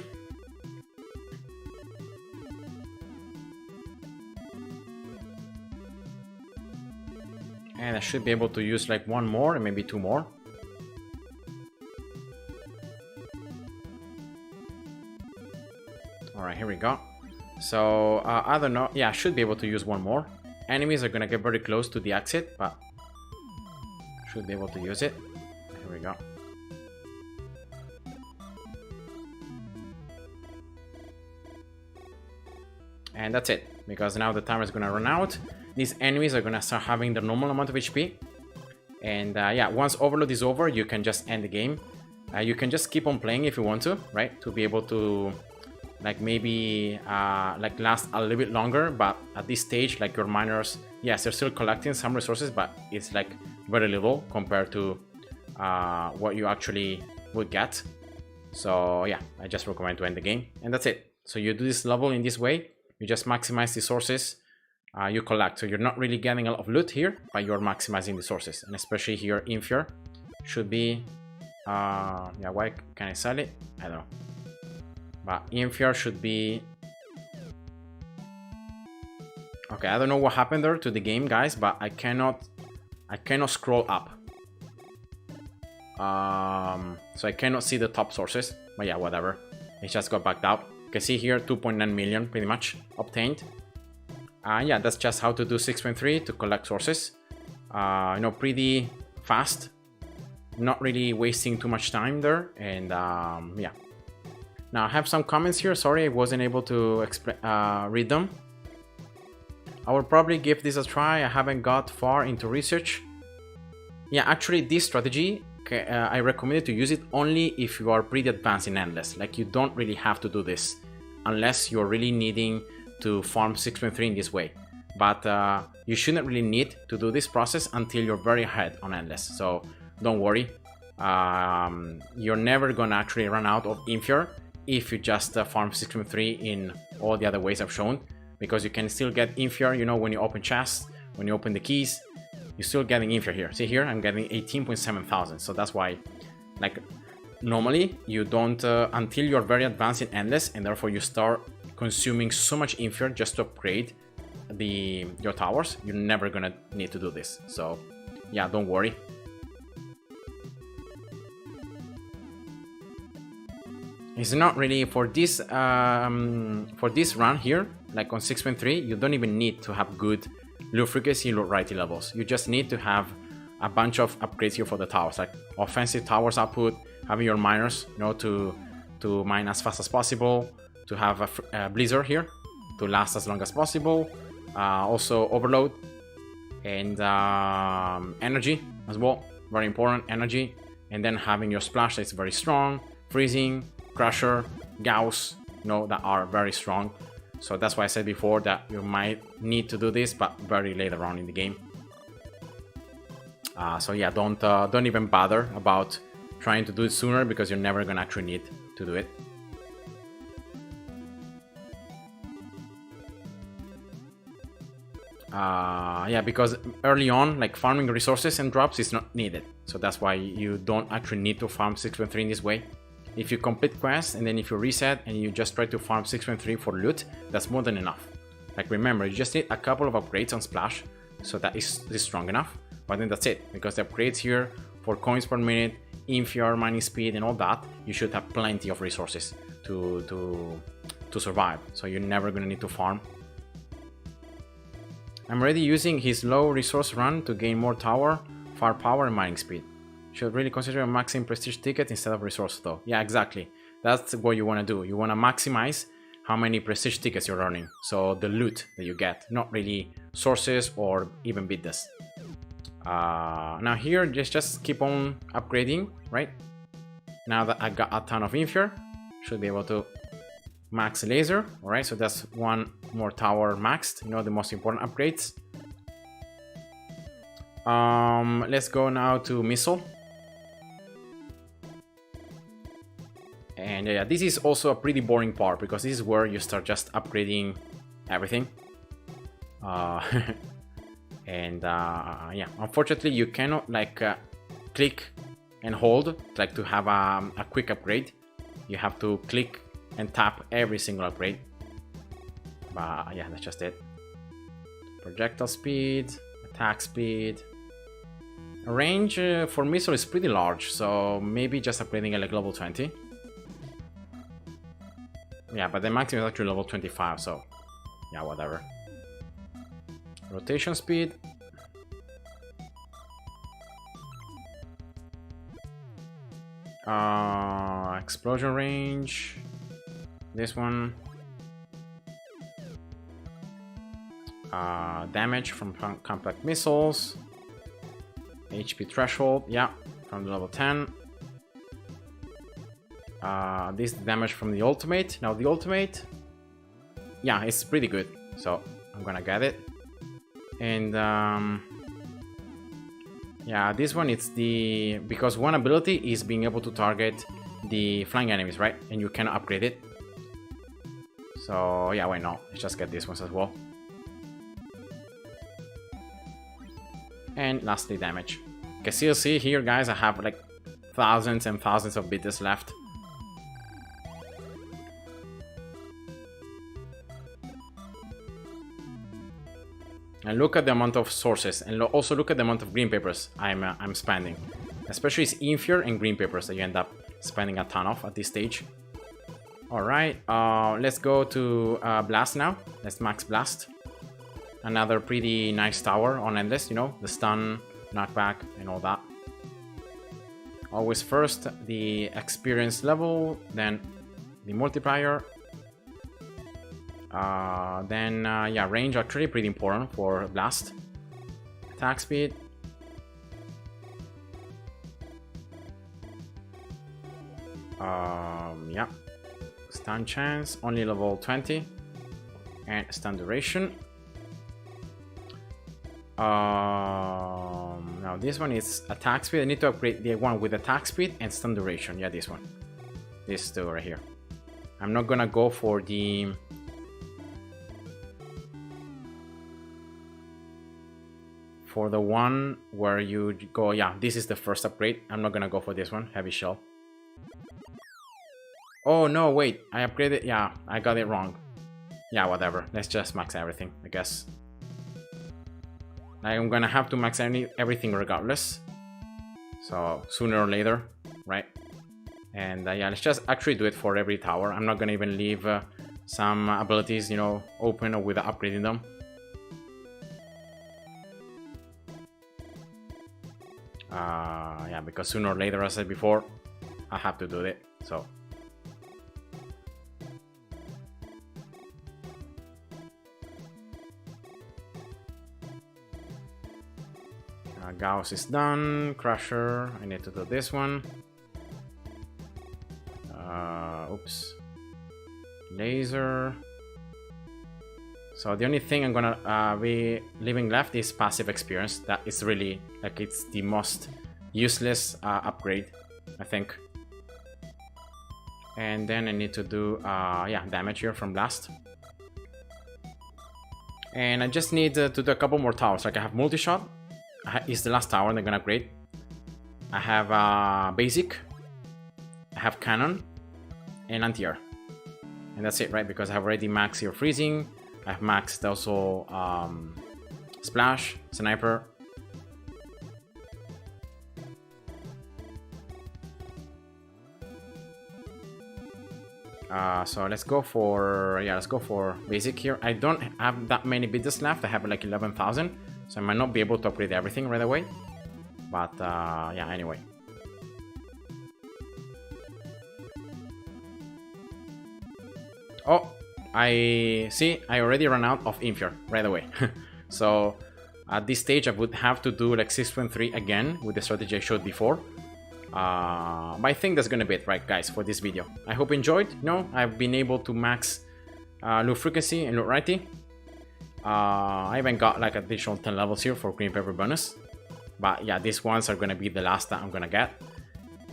And I should be able to use like one more and maybe two more. All right, here we go. So I don't know. Yeah, I should be able to use one more. Enemies are gonna get very close to the exit, but should be able to use it. Here we go. And that's it, because now the timer is gonna run out. These enemies are gonna start having the normal amount of HP. And yeah, once Overload is over, you can just end the game. You can just keep on playing if you want to, right? To be able to like maybe like last a little bit longer, but at this stage, like your miners, yes, they're still collecting some resources, but it's like very little compared to what you actually would get. So yeah, I just recommend to end the game, and that's it. So you do this level in this way, you just maximize the sources you collect. So you're not really getting a lot of loot here, but you're maximizing the sources, and especially here Infure should be yeah, why can I sell it? I don't know. But Infure should be okay. I don't know what happened there to the game, guys, but I cannot scroll up. So I cannot see the top sources. But yeah, whatever. It just got backed out. You can see here 2.9 million pretty much obtained. Yeah, that's just how to do 6.3 to collect sources. Pretty fast. Not really wasting too much time there, and yeah. Now I have some comments here. Sorry, I wasn't able to read them. I will probably give this a try. I haven't got far into research. Yeah, actually this strategy, I recommend to use it only if you are pretty advanced in Endless. Like, you don't really have to do this unless you're really needing to farm 6.3 in this way. But you shouldn't really need to do this process until you're very ahead on Endless. So don't worry. You're never gonna actually run out of Infure if you just farm 6.3 in all the other ways I've shown, because you can still get Infure, when you open chests, when you open the keys, you're still getting Infure here. See here, I'm getting 18.7 thousand. So that's why, like, normally you don't until you're very advanced in Endless, and therefore you start consuming so much Infure just to upgrade your towers. You're never gonna need to do this. So yeah, don't worry. It's not really for this run here, like on 6.3, you don't even need to have good loot frequency, loot variety levels. You just need to have a bunch of upgrades here for the towers, like offensive towers output, having your miners, to mine as fast as possible, to have a blizzard here to last as long as possible, also overload and energy as well. very important, energy, and then having your splash that's very strong, freezing, crusher, Gauss, you know, that are very strong. So that's why I said before that you might need to do this, but very later on in the game. So yeah, don't even bother about trying to do it sooner, because you're never gonna actually need to do it. Yeah, because early on, like, farming resources and drops is not needed. So that's why you don't actually need to farm 6.3 in this way. If you complete quests and then if you reset and you just try to farm 6.3 for loot, that's more than enough. Like, remember, you just need a couple of upgrades on Splash, so that is strong enough. But then that's it, because the upgrades here for coins per minute, inferior mining speed and all that, you should have plenty of resources to survive. So you're never gonna need to farm. I'm already using his low resource run to gain more tower, firepower and mining speed. Should really consider maxing prestige ticket instead of resource though. Yeah, exactly. That's what you want to do. You want to maximize how many prestige tickets you're earning. So the loot that you get, not really sources or even business. Now here, just keep on upgrading, right? Now that I got a ton of inferior, should be able to max laser. All right, so that's one more tower maxed, you know, the most important upgrades. Let's go now to missile. And yeah, this is also a pretty boring part, because this is where you start just upgrading everything. Yeah, unfortunately you cannot like click and hold like to have a quick upgrade. You have to click and tap every single upgrade. But yeah, that's just it. Projectile speed, attack speed. Range for missile is pretty large, so maybe just upgrading it like level 20. Yeah, but the maximum is actually level 25, so yeah, whatever. Rotation speed. Explosion range. This one. Damage from compact missiles. HP threshold, yeah, from the level 10. This damage from the ultimate. Now the ultimate, yeah, it's pretty good, so I'm gonna get it. And yeah, this one, it's the, because one ability is being able to target the flying enemies, right? And you can upgrade it. So yeah, why not? Let's just get these ones as well. And lastly, damage. You can still see here, guys, I have like thousands and thousands of bits left. And look at the amount of sources, and also look at the amount of green papers I'm spending. Especially it's inferior and green papers that you end up spending a ton of at this stage. Alright, let's go to Blast now. Let's max Blast. Another pretty nice tower on Endless, you know, the stun, knockback, and all that. Always first the experience level, then the multiplier. Then yeah, range actually pretty important for Blast. Attack speed. Yeah. Stun chance, only level 20. And stun duration. Now this one is attack speed. I need to upgrade the one with attack speed and stun duration. Yeah, this one. This two right here. I'm not gonna go for the one where you go, yeah, this is the first upgrade. I'm not gonna go for this one, heavy shell. Oh no, wait, I upgraded, yeah, I got it wrong. Yeah, whatever, let's just max everything, I guess. I'm gonna have to max everything regardless. So, sooner or later, right? And yeah, let's just actually do it for every tower. I'm not gonna even leave some abilities, you know, open or without upgrading them. Yeah, because sooner or later, as I said before, I have to do it, so. Gauss is done. Crusher, I need to do this one. Oops. Laser. So the only thing I'm gonna be leaving left is passive experience. That is really, like, it's the most useless upgrade, I think. And then I need to do, yeah, damage here from blast. And I just need to do a couple more towers. Like, I have multi-shot. Is the last tower they're gonna upgrade. I have basic. I have cannon. And anti-air. And that's it, right? Because I have already maxed here freezing. I have maxed also splash, sniper. So let's go for, yeah, let's go for basic here. I don't have that many bids left. I have like 11,000, so I might not be able to upgrade everything right away. But yeah, anyway. Oh, I already ran out of Infure right away. So at this stage I would have to do like 6.3 again with the strategy I showed before. But I think that's gonna be it, right, guys, for this video. I hope you enjoyed. You know, I've been able to max loot frequency and loot variety. I even got like additional 10 levels here for green pepper bonus. But yeah, these ones are gonna be the last that I'm gonna get.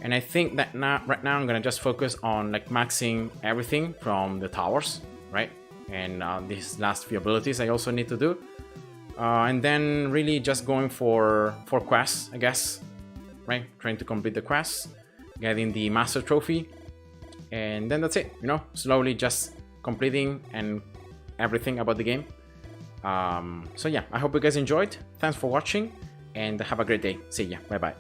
And I think that right now I'm gonna just focus on like maxing everything from the towers, right? And these last few abilities I also need to do. And then really just going for quests, I guess, right? Trying to complete the quests, getting the master trophy, and then that's it, you know, slowly just completing and everything about the game. So yeah, I hope you guys enjoyed. Thanks for watching and have a great day. See ya. Bye bye.